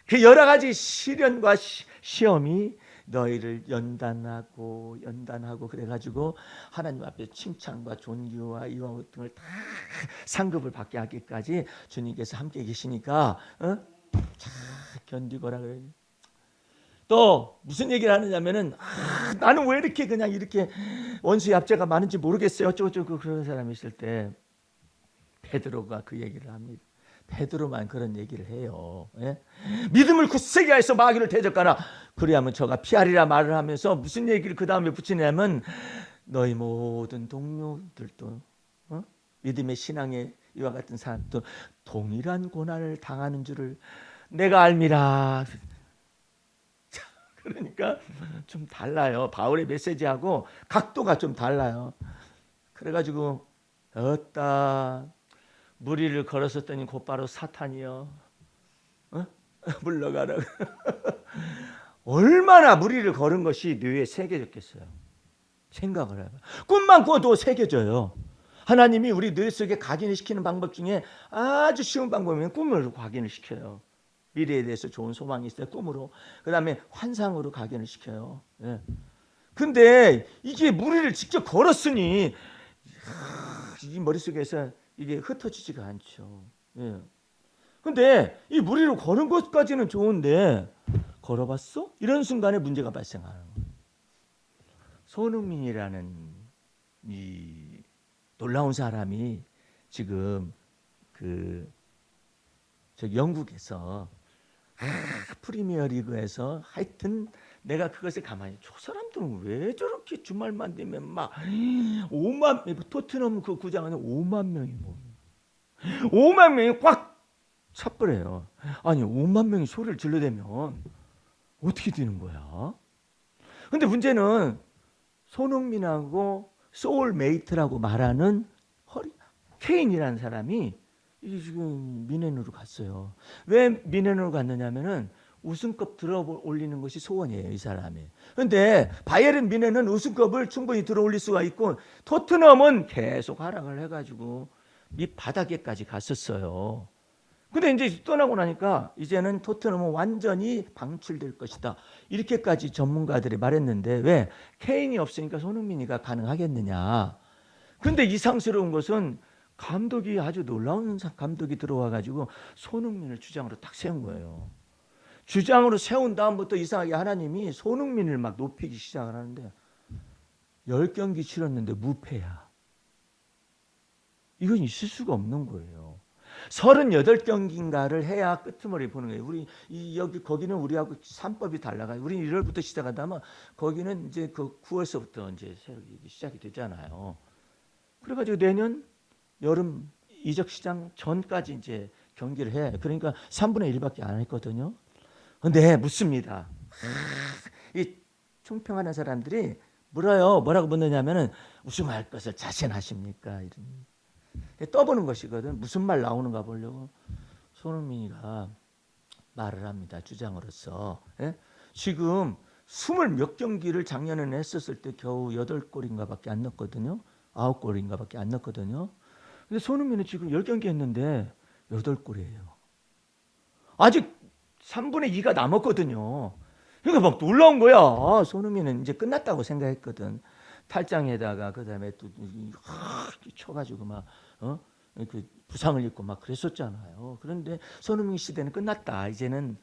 그 여러 가지 시련과 시험이 너희를 연단하고 그래가지고 하나님 앞에 칭찬과 존귀와 이와 등을 다 상급을 받게 하기까지 주님께서 함께 계시니까 잘 견디거라 그래요. 또 무슨 얘기를 하느냐면은 나는 왜 이렇게 그냥 이렇게 원수의 압제가 많은지 모르겠어요. 어쩌고저쩌고 그런 사람이 있을 때 베드로가 그 얘기를 합니다. 베드로만 그런 얘기를 해요. 믿음을 굳세게 하여서 마귀를 대적하라. 그리하면 저가 피하리라 말을 하면서 무슨 얘기를 그 다음에 붙이냐면 너희 모든 동료들도 믿음의 신앙의 이와 같은 사람도 동일한 고난을 당하는 줄을 내가 알미라. 그러니까 좀 달라요. 바울의 메시지하고 각도가 좀 달라요. 그래가지고 무리를 걸었었더니 곧바로 사탄이요 물러가라. 얼마나 무리를 걸은 것이 뇌에 새겨졌겠어요. 생각을 해봐. 꿈만 꿔도 새겨져요. 하나님이 우리 뇌 속에 각인을 시키는 방법 중에 아주 쉬운 방법이면 꿈으로 각인을 시켜요. 미래에 대해서 좋은 소망이 있어요. 꿈으로. 그 다음에 환상으로 각인을 시켜요. 근데 이게 무리를 직접 걸었으니 이 머릿속에서 이게 흩어지지가 않죠. 근데 이 무리로 걸은 것까지는 좋은데 걸어봤어? 이런 순간에 문제가 발생하는 거예요. 손흥민이라는 이 놀라운 사람이 지금 영국에서 프리미어 리그에서 하여튼 내가 그것을 가만히 저 사람들은 왜 저렇게 주말만 되면 막 5만 토트넘 그 구장 안에 5만 명이 뭐 5만 명이 꽉 차버려요. 아니 5만 명이 소리를 질러대면 어떻게 되는 거야? 근데 문제는 손흥민하고 소울메이트라고 말하는 케인이라는 사람이 지금 미넨으로 갔어요. 왜 미넨으로 갔느냐면은 우승컵 들어 올리는 것이 소원이에요, 이 사람이. 근데 바이에른 미넨은 우승컵을 충분히 들어 올릴 수가 있고 토트넘은 계속 하락을 해가지고 밑바닥에까지 갔었어요. 근데 이제 떠나고 나니까 이제는 토트넘은 완전히 방출될 것이다. 이렇게까지 전문가들이 말했는데 왜? 케인이 없으니까 손흥민이가 가능하겠느냐. 근데 이상스러운 것은 감독이 아주 놀라운 감독이 들어와가지고 손흥민을 주장으로 딱 세운 거예요. 주장으로 세운 다음부터 이상하게 하나님이 손흥민을 막 높이기 시작을 하는데 10경기 치렀는데 무패야. 이건 있을 수가 없는 거예요. 38경기인가를 해야 끄트머리 보는 거예요. 여기 거기는 우리하고 3법이 달라가요. 우리는 1월부터 시작하다면 거기는 이제 그 9월서부터 이제 새롭게 시작이 되잖아요. 그래가지고 내년 여름 이적 시장 전까지 이제 경기를 해. 그러니까 3분의 1밖에 안 했거든요. 근데 묻습니다. 이 총평하는 사람들이 물어요. 뭐라고 묻느냐면은 우승할 것을 자신하십니까? 이런 떠보는 것이거든. 무슨 말 나오는가 보려고 손흥민이가 말을 합니다. 주장으로서. 예? 지금 20몇 경기를 작년에는 했었을 때 겨우 8골인가 밖에 안 넣었거든요. 9골인가 밖에 안 넣었거든요. 근데 손흥민은 지금 10경기 했는데 8골이에요. 아직 3분의 2가 남았거든요. 그러니까 막 놀라운 거야. 아, 손흥민은 이제 끝났다고 생각했거든. 탈장에다가 그다음에 또 쳐가지고 막 그 부상을 입고 막 그랬었잖아요. 그런데 손흥민 시대는 끝났다. 이제는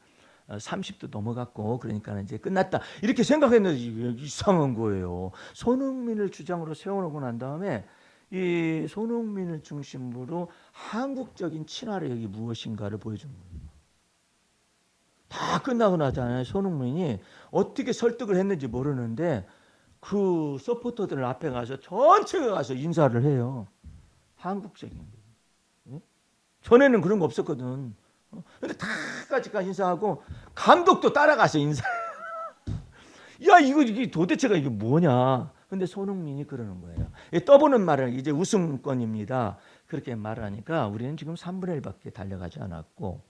30도 넘어갔고 그러니까 이제 끝났다. 이렇게 생각했는데 이상한 거예요. 손흥민을 주장으로 세워놓고 난 다음에 이 손흥민을 중심으로 한국적인 친화력이 무엇인가를 보여준 거예요. 다 끝나고 나잖아요. 손흥민이 어떻게 설득을 했는지 모르는데 그 서포터들 앞에 가서 전체가 가서 인사를 해요. 한국적인 거예요. 전에는 그런 거 없었거든. 근데 다 같이 인사하고 감독도 따라가서 인사. 야 이게 도대체가 이게 뭐냐? 근데 손흥민이 그러는 거예요. 떠보는 말은 이제 우승권입니다. 그렇게 말하니까 우리는 지금 3분의 1밖에 달려가지 않았고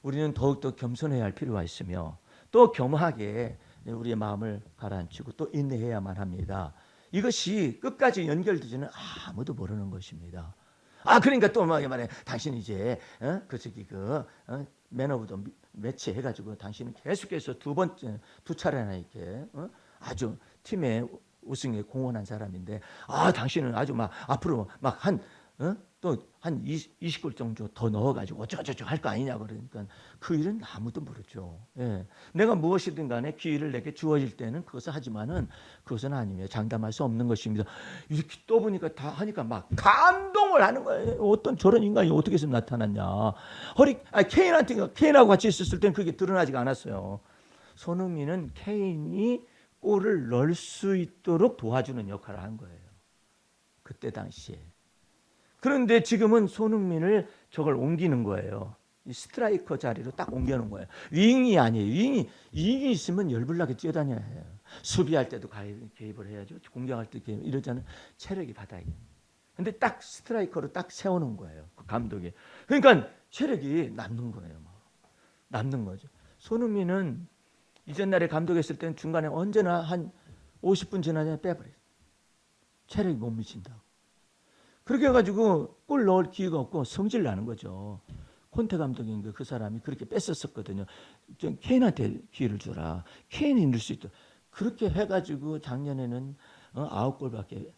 우리는 더욱더 겸손해야 할 필요가 있으며 또 겸허하게 우리의 마음을 가라앉히고 또 인내해야만 합니다. 이것이 끝까지 연결되지는 아무도 모르는 것입니다. 그러니까 또 말해 당신 이제 맨 오브 더 매치 해가지고 당신은 계속해서 두 차례나 이렇게 아주 팀의 우승에 공헌한 사람인데 당신은 아주 막 앞으로 또 한 20골 정도 더 넣어가지고 어쩌고저쩌고 할 거 아니냐 그러니까 그 일은 아무도 모르죠. 예. 내가 무엇이든 간에 기회를 내게 주어질 때는 그것을 하지만은 그것은 아니며 장담할 수 없는 것입니다. 이렇게 떠보니까 다 하니까 막 감동을 하는 거예요. 어떤 저런 인간이 어떻게 해서 나타났냐. 케인하고 같이 있었을 때는 그게 드러나지가 않았어요. 손흥민은 케인이 골을 넣을 수 있도록 도와주는 역할을 한 거예요. 그때 당시에. 그런데 지금은 손흥민을 저걸 옮기는 거예요. 이 스트라이커 자리로 딱 옮겨놓은 거예요. 윙이 아니에요. 윙이 있으면 열불나게 뛰어다녀야 해요. 수비할 때도 개입을 해야죠. 공격할 때 개입 이러자는 체력이 바닥이에요. 근데 딱 스트라이커로 딱 세우는 거예요. 그 감독이. 그러니까 체력이 남는 거예요. 남는 거죠. 손흥민은 이전날에 감독했을 때는 중간에 언제나 한 50분 지나면 빼버려요. 체력이 못 미친다고. 그렇게 해가지고 골 넣을 기회가 없고 성질 나는 거죠. 콘테 감독인 그 사람이 그렇게 뺐었거든요. 좀 케인한테 기회를 주라. 케인이 넣을 수 있다. 그렇게 해가지고 작년에는 9골밖에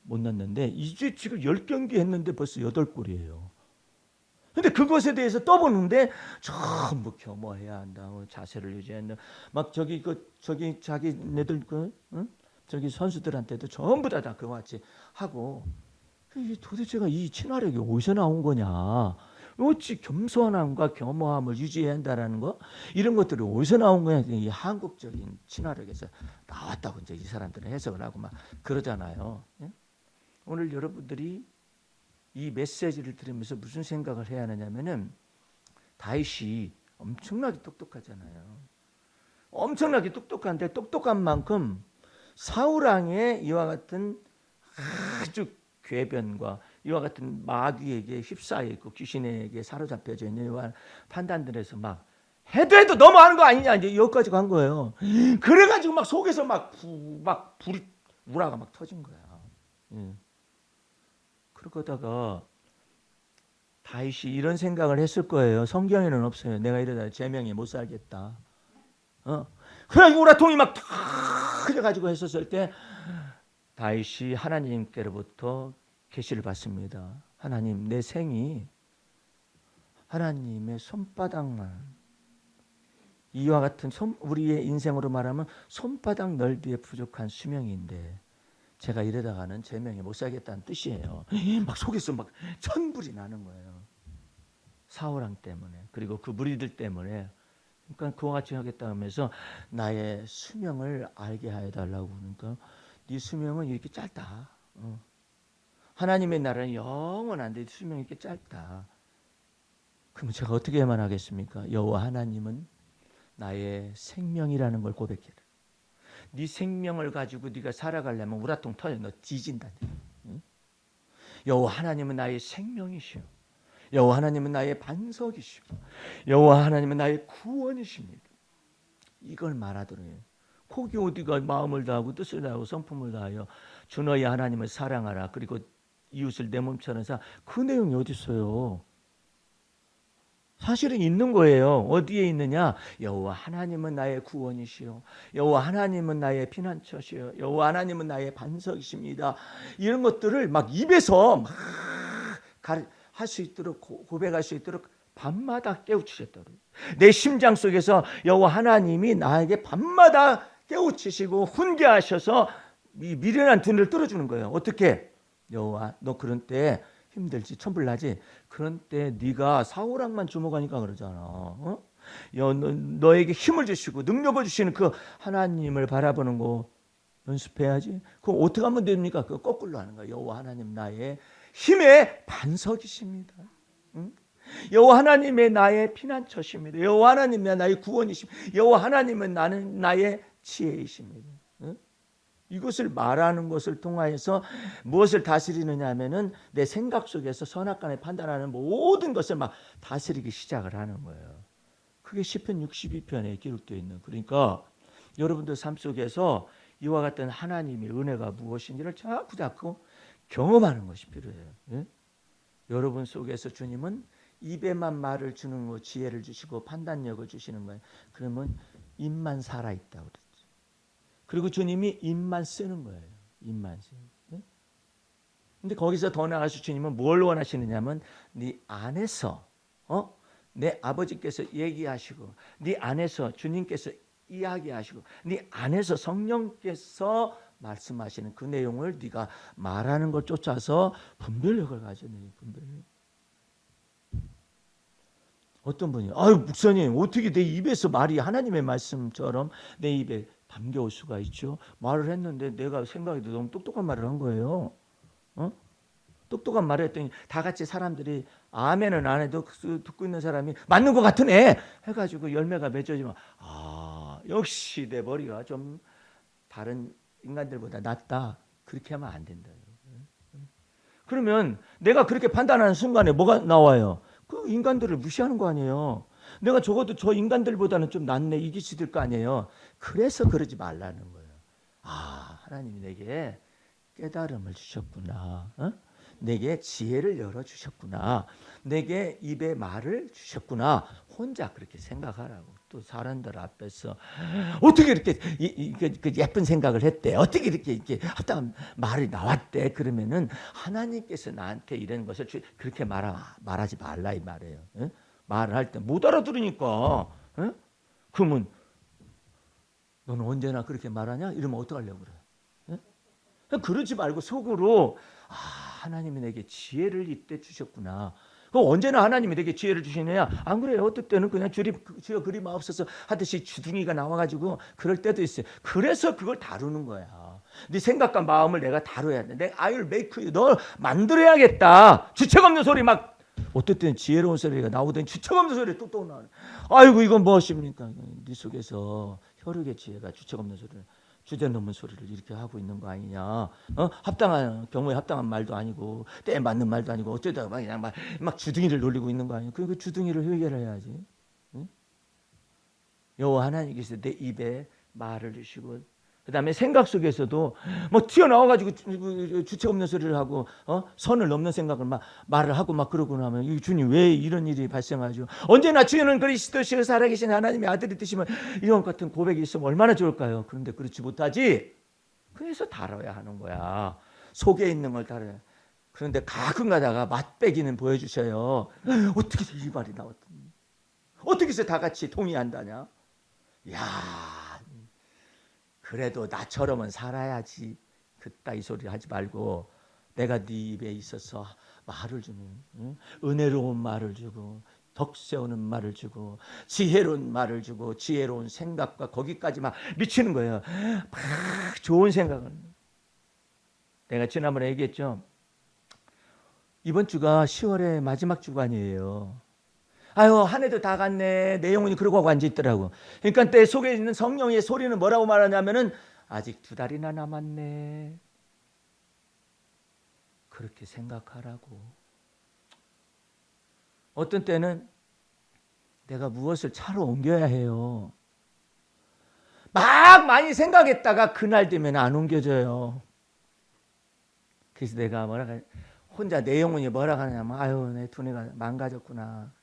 못 넣었는데 이제 지금 10경기 했는데 벌써 8골이에요. 근데 그것에 대해서 떠보는데 전부 겸허해야 한다. 자세를 유지해야 한다. 막 저기 자기네들 저기 선수들한테도 전부 다 그와 같이 하고 도대체가 이 친화력이 어디서 나온 거냐? 어찌 겸손함과 겸허함을 유지해야 한다라는 거 이런 것들이 어디서 나온 거냐? 이 한국적인 친화력에서 나왔다고 이제 이 사람들은 해석을 하고 막 그러잖아요. 오늘 여러분들이 이 메시지를 들으면서 무슨 생각을 해야 하느냐면은 다윗이 엄청나게 똑똑하잖아요. 엄청나게 똑똑한데 똑똑한 만큼 사울 왕의 이와 같은 아주 궤변과 이와 같은 마귀에게 휩싸여 있고 귀신에게 사로잡혀져 있는 이와 판단들에서 막 해도 너무하는 거 아니냐 이제 여기까지 간 거예요. 그래가지고 막 속에서 불이 우라가 막 터진 거야. 그러다가 다윗이 이런 생각을 했을 거예요. 성경에는 없어요. 내가 이러다 제명에 못 살겠다. 그래가지고 우라통이 막 터져가지고 했었을 때 다윗이 하나님께로부터 계시를 받습니다. 하나님, 내 생이 하나님의 손바닥만, 이와 같은 우리의 인생으로 말하면 손바닥 넓이에 부족한 수명인데 제가 이러다가는 제 명예 못 살겠다는 뜻이에요. 막 속에서 막 천불이 나는 거예요. 사울왕 때문에, 그리고 그 무리들 때문에. 그러니까 그와 같이 하겠다 하면서 나의 수명을 알게 하여 달라고. 그러니까 네 수명은 이렇게 짧다. 하나님의 나라는 영원한데 수명이 이렇게 짧다. 그럼 제가 어떻게만 하겠습니까? 여호와 하나님은 나의 생명이라는 걸 고백해라. 네 생명을 가지고 네가 살아가려면 우라통 터져. 너 뒤진다. 응? 여호와 하나님은 나의 생명이시오. 여호와 하나님은 나의 반석이시고 여호와 하나님은 나의 구원이십니다. 이걸 말하더래요. 거기 어디가 마음을 다하고 뜻을 다하고 성품을 다하여 주 너희 하나님을 사랑하라. 그리고 이웃을 내 몸처럼 사. 그 내용이 어디 있어요? 사실은 있는 거예요. 어디에 있느냐? 여호와 하나님은 나의 구원이시요, 여호와 하나님은 나의 피난처시요, 여호와 하나님은 나의 반석이십니다. 이런 것들을 막 입에서 막 할 수 있도록, 고백할 수 있도록 밤마다 깨우치셨더라고요. 내 심장 속에서 여호와 하나님이 나에게 밤마다 깨우치시고 훈계하셔서 이 미련한 등을 뚫어주는 거예요. 어떻게? 여호와, 너 그런 때 힘들지, 천불나지. 그런 때 네가 사울왕만 주목하니까 그러잖아. 너에게 힘을 주시고 능력을 주시는 그 하나님을 바라보는 거 연습해야지. 그거 어떻게 하면 됩니까? 그거 거꾸로 하는 거야. 여호와 하나님 나의 힘의 반석이십니다. 여호와 하나님의 나의 피난처십니다. 여호와 하나님은 나의 구원이십니다. 여호와 하나님은 나의 지혜이십니다. 이것을 말하는 것을 통하여서 무엇을 다스리느냐 하면은 내 생각 속에서 선악간에 판단하는 모든 것을 막 다스리기 시작을 하는 거예요. 그게 시편 62편에 기록되어 있는. 그러니까 여러분들 삶 속에서 이와 같은 하나님의 은혜가 무엇인지를 자꾸 경험하는 것이 필요해요. 예? 여러분 속에서 주님은 입에만 말을 주는 거, 지혜를 주시고 판단력을 주시는 거예요. 그러면 입만 살아있다고 그랬죠. 그리고 주님이 입만 쓰는 거예요. 입만 쓰는 거예요. 근데 거기서 더 나아가서 주님은 뭘 원하시느냐면 네 안에서 내 아버지께서 얘기하시고 네 안에서 주님께서 이야기하시고 네 안에서 성령께서 말씀하시는 그 내용을 네가 말하는 걸 쫓아서 분별력을 가져야 돼요. 분별력. 어떤 분이 아유 목사님 어떻게 내 입에서 말이 하나님의 말씀처럼 내 입에 담겨올 수가 있죠. 말을 했는데 내가 생각해도 너무 똑똑한 말을 한 거예요. 똑똑한 말을 했더니 다 같이 사람들이 아멘은 안 해도 듣고 있는 사람이 맞는 것 같으네 해가지고 열매가 맺어지면 역시 내 머리가 좀 다른 인간들보다 낫다. 그렇게 하면 안 된다. 그러면 내가 그렇게 판단하는 순간에 뭐가 나와요? 그 인간들을 무시하는 거 아니에요. 내가 적어도 저 인간들보다는 좀 낫네 이기시 될 거 아니에요. 그래서 그러지 말라는 거예요. 하나님이 내게 깨달음을 주셨구나. 내게 지혜를 열어주셨구나. 내게 입에 말을 주셨구나. 혼자 그렇게 생각하라고. 또 사람들 앞에서 어떻게 이렇게 예쁜 생각을 했대. 어떻게 이렇게 합당한 말이 나왔대. 그러면은 하나님께서 나한테 이런 것을 그렇게 말하지 말라 이 말이에요. 말을 할 때 못 알아들으니까. 그러면 너는 언제나 그렇게 말하냐? 이러면 어떡하려고 그래? 그러지 말고 속으로 하나님이 내게 지혜를 이때 주셨구나. 언제나 하나님이 내게 지혜를 주시느냐? 안 그래요. 어떨 때는 그냥 주여 그리 마옵소서 하듯이 주둥이가 나와가지고 그럴 때도 있어요. 그래서 그걸 다루는 거야. 네 생각과 마음을 내가 다뤄야 돼. 내가 I'll make you, 널 만들어야겠다. 주책 없는 소리 막 어떨 때는 지혜로운 소리가 나오더니 주책 없는 소리 또 나오네. 아이고 이건 무엇입니까? 네 속에서 혈육의 지혜가 주책 없는 소리를 주제넘는 소리를 이렇게 하고 있는 거 아니냐? 합당한 경우에 합당한 말도 아니고 때에 맞는 말도 아니고 어쩌다가 그냥 막 주둥이를 놀리고 있는 거 아니에요? 그 주둥이를 해결해야지. 여호와 하나님께서 내 입에 말을 주시고 그다음에 생각 속에서도 뭐 튀어나와가지고 주책 없는 소리를 하고 선을 넘는 생각을 막 말을 하고 막 그러고 나면 이 주님 왜 이런 일이 발생하죠? 언제나 주는 그리스도시여 살아계신 하나님의 아들이 되시면 이런 같은 고백이 있으면 얼마나 좋을까요? 그런데 그렇지 못하지. 그래서 다뤄야 하는 거야. 속에 있는 걸 다뤄야. 그런데 가끔 가다가 맛배기는 보여주셔요. 어떻게 해서 이 말이 나왔더니 어떻게 해서 다 같이 동의한다냐. 야, 그래도 나처럼은 살아야지. 그따위 소리 하지 말고 내가 네 입에 있어서 말을 주는, 응? 은혜로운 말을 주고 덕 세우는 말을 주고 지혜로운 말을 주고 지혜로운 생각과 거기까지 막 미치는 거예요. 막 좋은 생각을. 내가 지난번에 얘기했죠. 이번 주가 10월의 마지막 주간이에요. 아유, 한 해도 다 갔네. 내 영혼이 그러고 하고 앉아있더라고. 그러니까 내 속에 있는 성령의 소리는 뭐라고 말하냐면은 아직 2달이나 남았네. 그렇게 생각하라고. 어떤 때는 내가 무엇을 차로 옮겨야 해요. 막 많이 생각했다가 그날 되면 안 옮겨져요. 그래서 내가 혼자 내 영혼이 뭐라 하냐면 아유, 내 두뇌가 망가졌구나.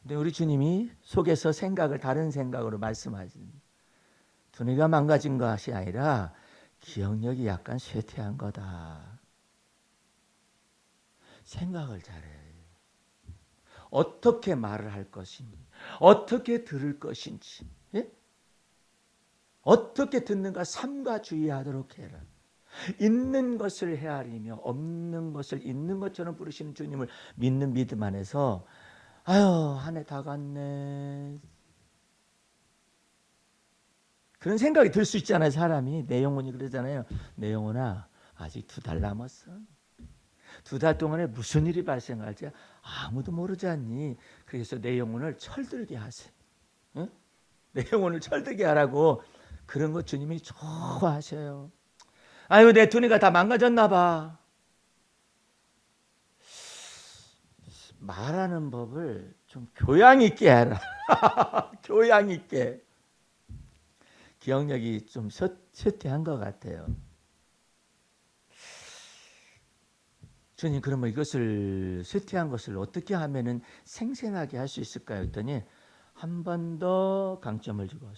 근데 우리 주님이 속에서 생각을 다른 생각으로 말씀하시는, 두뇌가 망가진 것이 아니라 기억력이 약간 쇠퇴한 거다. 생각을 잘해. 어떻게 말을 할 것인지, 어떻게 들을 것인지, 예? 어떻게 듣는가 삼가 주의하도록 해라. 있는 것을 헤아리며 없는 것을 있는 것처럼 부르시는 주님을 믿는 믿음 안에서 아유, 한 해 다 갔네. 그런 생각이 들 수 있잖아요. 사람이. 내 영혼이 그러잖아요. 내 영혼아, 아직 2달 남았어. 2달 동안에 무슨 일이 발생할지 아무도 모르지 않니? 그래서 내 영혼을 철들게 하세요. 응? 내 영혼을 철들게 하라고. 그런 거 주님이 좋아하셔요. 아유, 내 두뇌가 다 망가졌나 봐. 말하는 법을 좀 교양 있게 해라. 교양 있게. 기억력이 좀 쇠퇴한 것 같아요. 주님, 그러면 이것을 쇠퇴한 것을 어떻게 하면은 생생하게 할 수 있을까요? 했더니 한 번 더 강점을 주고,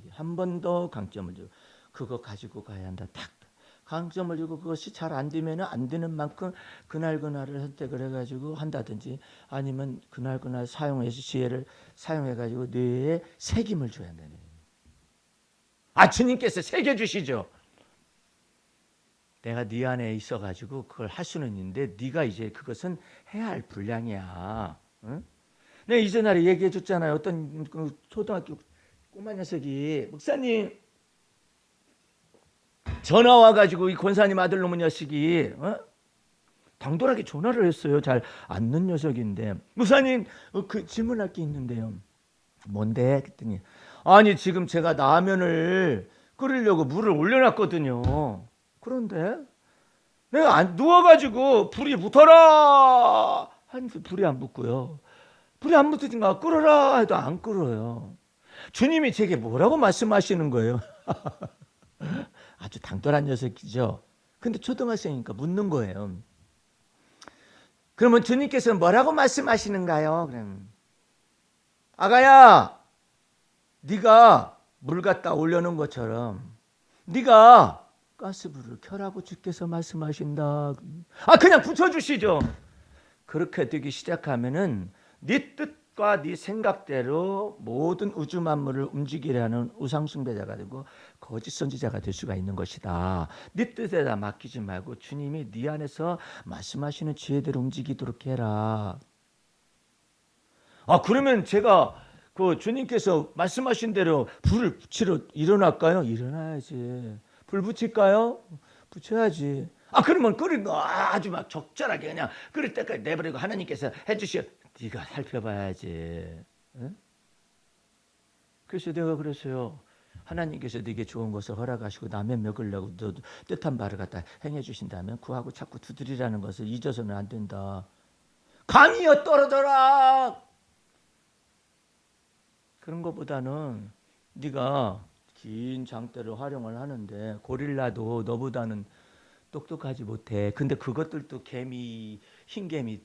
한 번 더 강점을 주고, 그거 가지고 가야 한다. 딱 강점을 주고 그것이 잘 안 되면 안 되는 만큼 그날 그날을 선택을 해가지고 한다든지, 아니면 그날 그날 사용해서 지혜를 사용해가지고 뇌에 새김을 줘야 되네. 아, 주님께서 새겨 주시죠. 내가 네 안에 있어가지고 그걸 할 수는 있는데 네가 이제 그것은 해야 할 분량이야. 응? 내가 이전에 얘기해 줬잖아요. 어떤 그 초등학교 꼬마 녀석이 목사님 전화 와가지고 이 권사님 아들 놈의 녀석이 당돌하게 전화를 했어요. 잘 않는 녀석인데 목사님 그 질문할 게 있는데요. 뭔데? 그랬더니 아니 지금 제가 라면을 끓이려고 물을 올려놨거든요. 그런데 내가 누워가지고 불이 붙어라 하는데 불이 안 붙고요. 불이 안 붙으니까 끓어라 해도 안 끓어요. 주님이 제게 뭐라고 말씀하시는 거예요? 아주 당돌한 녀석이죠. 근데 초등학생이니까 묻는 거예요. 그러면 주님께서는 뭐라고 말씀하시는가요? 그럼 아가야, 네가 물 갖다 올려놓은 것처럼 네가 가스불을 켜라고 주께서 말씀하신다. 아, 그냥 붙여주시죠. 그렇게 되기 시작하면은 네 뜻과 네 생각대로 모든 우주 만물을 움직이려는 우상숭배자가 되고 거짓 선지자가 될 수가 있는 것이다. 네 뜻에다 맡기지 말고 주님이 네 안에서 말씀하시는 지혜대로 움직이도록 해라. 아, 그러면 제가 그 주님께서 말씀하신 대로 불을 붙이러 일어날까요? 일어나야지. 불 붙일까요? 붙여야지. 아, 그러면 끓인 거 아주 막 적절하게 그냥 끓일 때까지 내버리고 하나님께서 해주시오. 네가 살펴봐야지. 응? 그래서 내가 그랬어요. 하나님께서 네게 좋은 것을 허락하시고 남의 먹으려고 너 뜻한 바를 갖다 행해 주신다면 구하고 자꾸 두드리라는 것을 잊어서는 안 된다. 강이여 떨어져라. 그런 것보다는 네가 긴 장대를 활용을 하는데 고릴라도 너보다는 똑똑하지 못해. 근데 그것들도 개미, 흰개미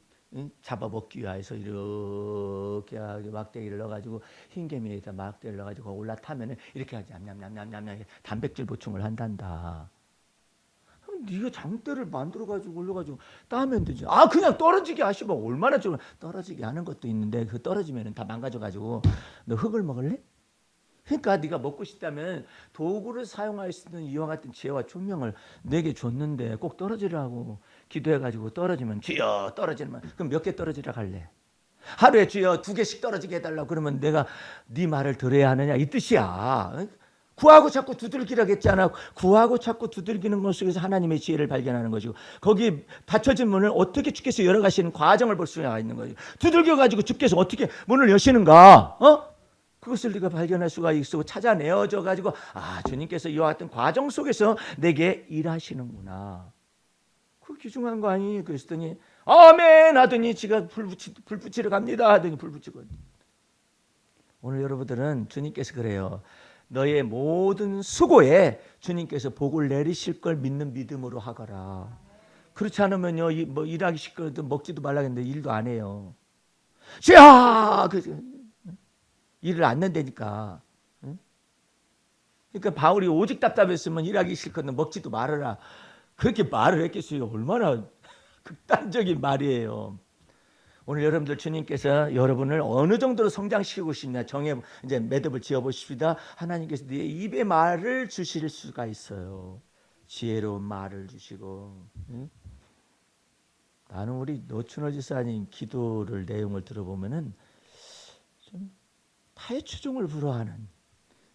잡아먹기 위해서 이렇게 막대기를 넣어가지고 흰개미에다 막대기를 넣어가지고 올라타면은 이렇게 하지 냠냠냠냠냠 단백질 보충을 한단다. 네가 장대를 만들어가지고 올려가지고 따면 되지. 아 그냥 떨어지게 하시면 얼마나 좀 떨어지게 하는 것도 있는데 그 떨어지면 다 망가져가지고 너 흙을 먹을래? 그러니까 네가 먹고 싶다면 도구를 사용할 수 있는 이와 같은 지혜와 총명을 내게 줬는데 꼭 떨어지라고 기도해가지고 떨어지면 주여 떨어지면 그럼 몇 개 떨어지라 할래? 하루에 주여 2개씩 떨어지게 해달라고 그러면 내가 네 말을 들어야 하느냐 이 뜻이야. 구하고 자꾸 두들기라고 했잖아. 구하고 자꾸 두들기는 것 속에서 하나님의 지혜를 발견하는 것이고 거기 닫혀진 문을 어떻게 주께서 열어가시는 과정을 볼 수가 있는 거죠. 두들겨가지고 주께서 어떻게 문을 여시는가? 그것을 네가 발견할 수가 있고 찾아내어져 가지고 아 주님께서 이와 같은 과정 속에서 내게 일하시는구나. 그 귀중한 거 아니? 그랬더니 아멘 하더니 지가 불 붙이러 갑니다 하더니 불 붙이고. 오늘 여러분들은 주님께서 그래요. 너의 모든 수고에 주님께서 복을 내리실 걸 믿는 믿음으로 하거라. 그렇지 않으면요 뭐 일하기 싫거든 먹지도 말라 했는데 일도 안 해요. 자 일을 안 nen다니까. 그러니까 바울이 오직 답답했으면 일하기 싫거든 먹지도 말아라. 그렇게 말을 했겠어요. 얼마나 극단적인 말이에요. 오늘 여러분들 주님께서 여러분을 어느 정도로 성장시키고 싶냐 정해 이제 매듭을 지어 보십시다. 하나님께서 네 입에 말을 주실 수가 있어요. 지혜로운 말을 주시고. 나는 우리 노춘호 지사님 기도를 내용을 들어보면은 좀 타의 추종을 불허하는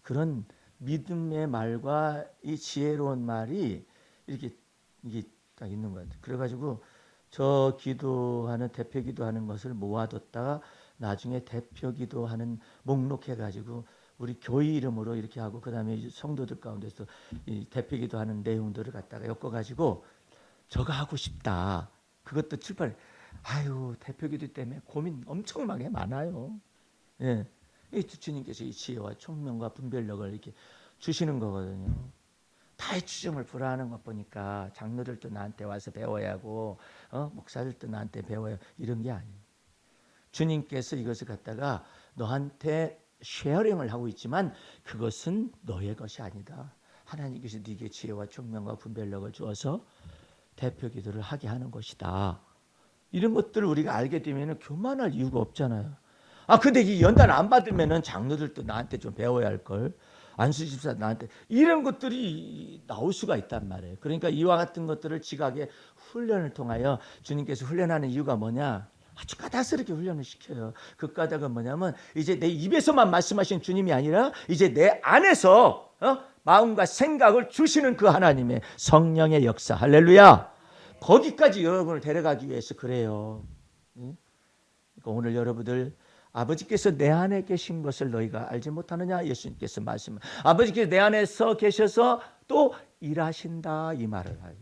그런 믿음의 말과 이 지혜로운 말이 이게 딱 있는 것 같아요. 그래가지고 저 기도하는 대표 기도하는 것을 모아뒀다가 나중에 대표 기도하는 목록해가지고 우리 교회 이름으로 이렇게 하고 그 다음에 성도들 가운데서 이 대표 기도하는 내용들을 갖다가 엮어가지고 저거 하고 싶다. 그것도 출판해. 아유 대표 기도 때문에 고민 엄청나게 많아요. 예. 이 주님께서 이 지혜와 총명과 분별력을 이렇게 주시는 거거든요. 타의 추종을 불허하는 것 보니까 장로들도 나한테 와서 배워야 하고 목사들도 나한테 배워야 이런 게 아니에요. 주님께서 이것을 갖다가 너한테 쉐어링을 하고 있지만 그것은 너의 것이 아니다. 하나님께서 네게 지혜와 총명과 분별력을 주어서 대표 기도를 하게 하는 것이다. 이런 것들을 우리가 알게 되면 교만할 이유가 없잖아요. 근데 이 연단 안 받으면은 장로들도 나한테 좀 배워야 할 걸. 안수 집사 나한테 이런 것들이 나올 수가 있단 말이에요. 그러니까 이와 같은 것들을 지각의 훈련을 통하여 주님께서 훈련하는 이유가 뭐냐? 아주 까다스럽게 훈련을 시켜요. 그 까닭은 뭐냐면 이제 내 입에서만 말씀하시는 주님이 아니라 이제 내 안에서 마음과 생각을 주시는 그 하나님의 성령의 역사. 할렐루야. 거기까지 여러분을 데려가기 위해서 그래요. 그러니까 오늘 여러분들 아버지께서 내 안에 계신 것을 너희가 알지 못하느냐? 예수님께서 말씀. 아버지께서 내 안에서 계셔서 또 일하신다 이 말을 하죠.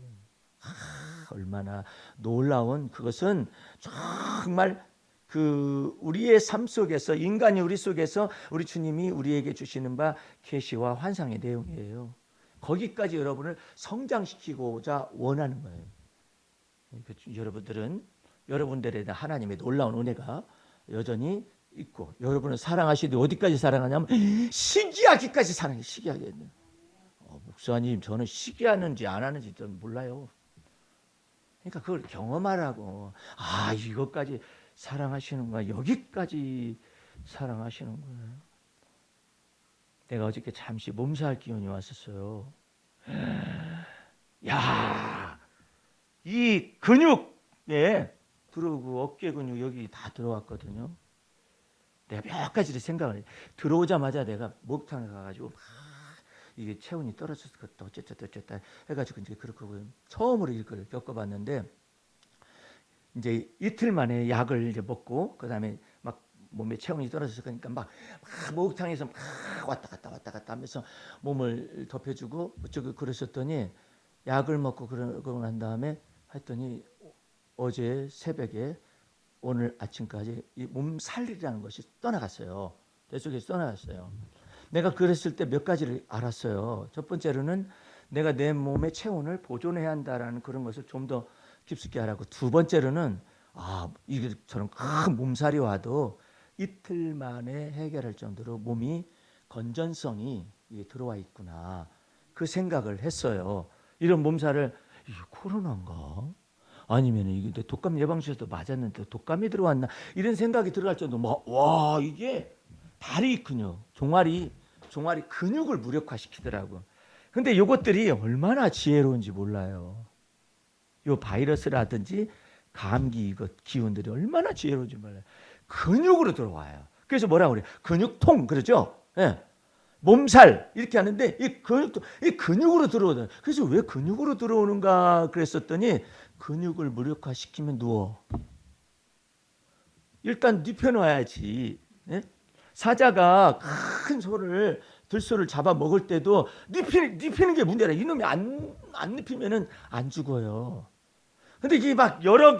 얼마나 놀라운 그것은 정말 그 우리의 삶 속에서 인간이 우리 속에서 우리 주님이 우리에게 주시는 바 계시와 환상의 내용이에요. 거기까지 여러분을 성장시키고자 원하는 거예요. 여러분들은 여러분들에 대한 하나님의 놀라운 은혜가 여전히 있고 여러분을 사랑하시는데 어디까지 사랑하냐면 시기하기까지 사랑해. 시기하게. 목사님 저는 시기하는지 안 하는지 좀 몰라요. 그러니까 그걸 경험하라고. 이것까지 사랑하시는구나. 여기까지 사랑하시는 거예요. 내가 어저께 잠시 몸살 기운이 왔었어요. 야, 이 근육에 들어오고 어깨 근육 여기 다 들어왔거든요. 내가 몇 가지를 생각을 해. 들어오자마자 내가 목욕탕에 가가지고 막 이게 체온이 떨어졌을 것도 어쨌다 해가지고 이제 그렇고 처음으로 이걸 겪어봤는데 이제 이틀 만에 약을 이제 먹고 그 다음에 막 몸에 체온이 떨어졌을 거니까 막 목욕탕에서 막 왔다 갔다 하면서 몸을 덮여주고 어쩌고 그랬었더니 약을 먹고 그러고 난 다음에 했더니 어제 새벽에 오늘 아침까지 이 몸살이라는 것이 떠나갔어요. 내 속에서 떠나갔어요. 내가 그랬을 때 몇 가지를 알았어요. 첫 번째로는 내가 내 몸의 체온을 보존해야 한다라는 그런 것을 좀 더 깊숙이 알았고, 두 번째로는 이처럼 큰 몸살이 와도 이틀 만에 해결할 정도로 몸이 건전성이 들어와 있구나. 그 생각을 했어요. 이런 몸살을 코로나인가? 아니면 이게 내 독감 예방주사도 맞았는데 독감이 들어왔나? 이런 생각이 들어갈 정도. 와, 이게 다리 근육, 종아리 근육을 무력화시키더라고. 근데 이것들이 얼마나 지혜로운지 몰라요. 요 바이러스라든지 감기 이것 기운들이 얼마나 지혜로운지 몰라요. 근육으로 들어와요. 그래서 뭐라고 그래요? 근육통 그러죠? 예. 몸살 이렇게 하는데 이 근육으로 들어오는. 그래서 왜 근육으로 들어오는가 그랬었더니 근육을 무력화시키면 누워. 일단 눕혀놔야지. 예? 사자가 큰 소를 들소를 잡아 먹을 때도 눕히는 게 문제라. 이놈이 안 눕히면은 안 죽어요. 근데 이게 막 여러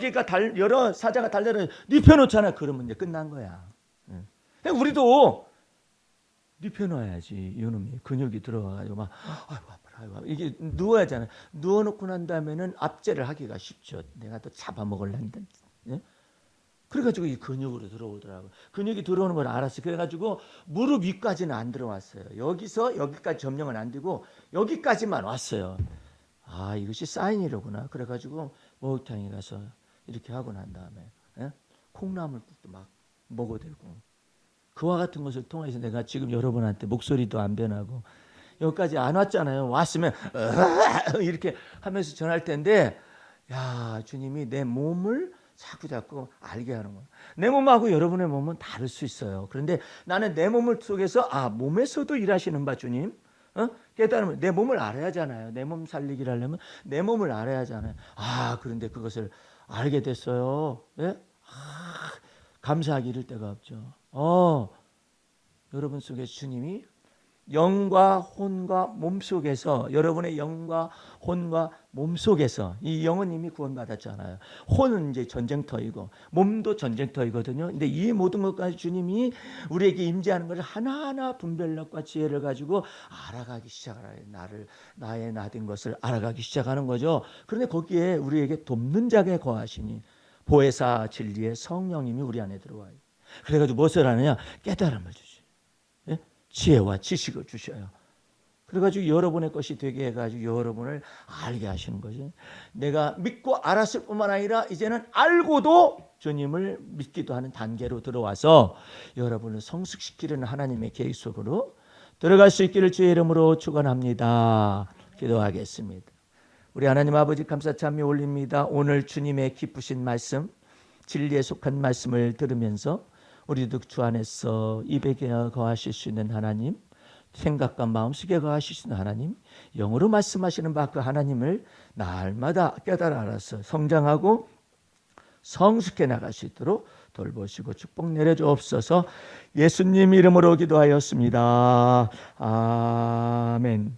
사자가 달려라 눕혀놓잖아. 그러면 이제 끝난 거야. 예. 우리도 눕혀놔야지. 이놈이 근육이 들어가가지고 막 아이고 아파라. 이게 누워야 하잖아요. 누워놓고 난 다음에는 압제를 하기가 쉽죠. 내가 또 잡아먹을란다. 예? 그래가지고 이 근육으로 들어오더라고. 근육이 들어오는 걸 알았어요. 그래가지고 무릎 위까지는 안 들어왔어요. 여기서 여기까지 점령은 안 되고 여기까지만 왔어요. 아, 이것이 사인이로구나. 그래가지고 목욕탕에 가서 이렇게 하고 난 다음에 콩나물국도 막 먹어대고. 그와 같은 것을 통해서 내가 지금 여러분한테 목소리도 안 변하고 여기까지 안 왔잖아요. 왔으면 이렇게 하면서 전할 텐데, 야, 주님이 내 몸을 자꾸 알게 하는 거예요. 내 몸하고 여러분의 몸은 다를 수 있어요. 그런데 나는 내 몸을 속에서 몸에서도 일하시는 바 주님 깨달으면 내 몸을 알아야 하잖아요. 내 몸 살리기를 하려면 내 몸을 알아야 하잖아요. 그런데 그것을 알게 됐어요. 예? 감사하기 이를 데가 없죠. 여러분 속에 주님이 영과 혼과 몸 속에서, 여러분의 영과 혼과 몸 속에서, 이 영은 이미 구원받았잖아요. 혼은 이제 전쟁터이고 몸도 전쟁터이거든요. 근데 이 모든 것까지 주님이 우리에게 임재하는 것을 하나하나 분별력과 지혜를 가지고 알아가기 시작하라. 나의 나된 것을 알아가기 시작하는 거죠. 그런데 거기에 우리에게 돕는 자가 거하시니 보혜사 진리의 성령님이 우리 안에 들어와요. 그래가지고 무엇을 하느냐? 깨달음을 주죠. 예? 지혜와 지식을 주셔요. 그래가지고 여러분의 것이 되게 해가지고 여러분을 알게 하시는 거죠. 내가 믿고 알았을 뿐만 아니라 이제는 알고도 주님을 믿기도 하는 단계로 들어와서 여러분을 성숙시키려는 하나님의 계획 속으로 들어갈 수 있기를 주의 이름으로 축원합니다. 기도하겠습니다. 우리 하나님 아버지 감사 찬미 올립니다. 오늘 주님의 기쁘신 말씀, 진리에 속한 말씀을 들으면서 우리도 주 안에서 입에 거하실 수 있는 하나님, 생각과 마음속에 거하실 수 있는 하나님, 영으로 말씀하시는 바 그 하나님을 날마다 깨달아 알아서 성장하고 성숙해 나갈 수 있도록 돌보시고 축복 내려주옵소서. 예수님 이름으로 기도하였습니다. 아멘.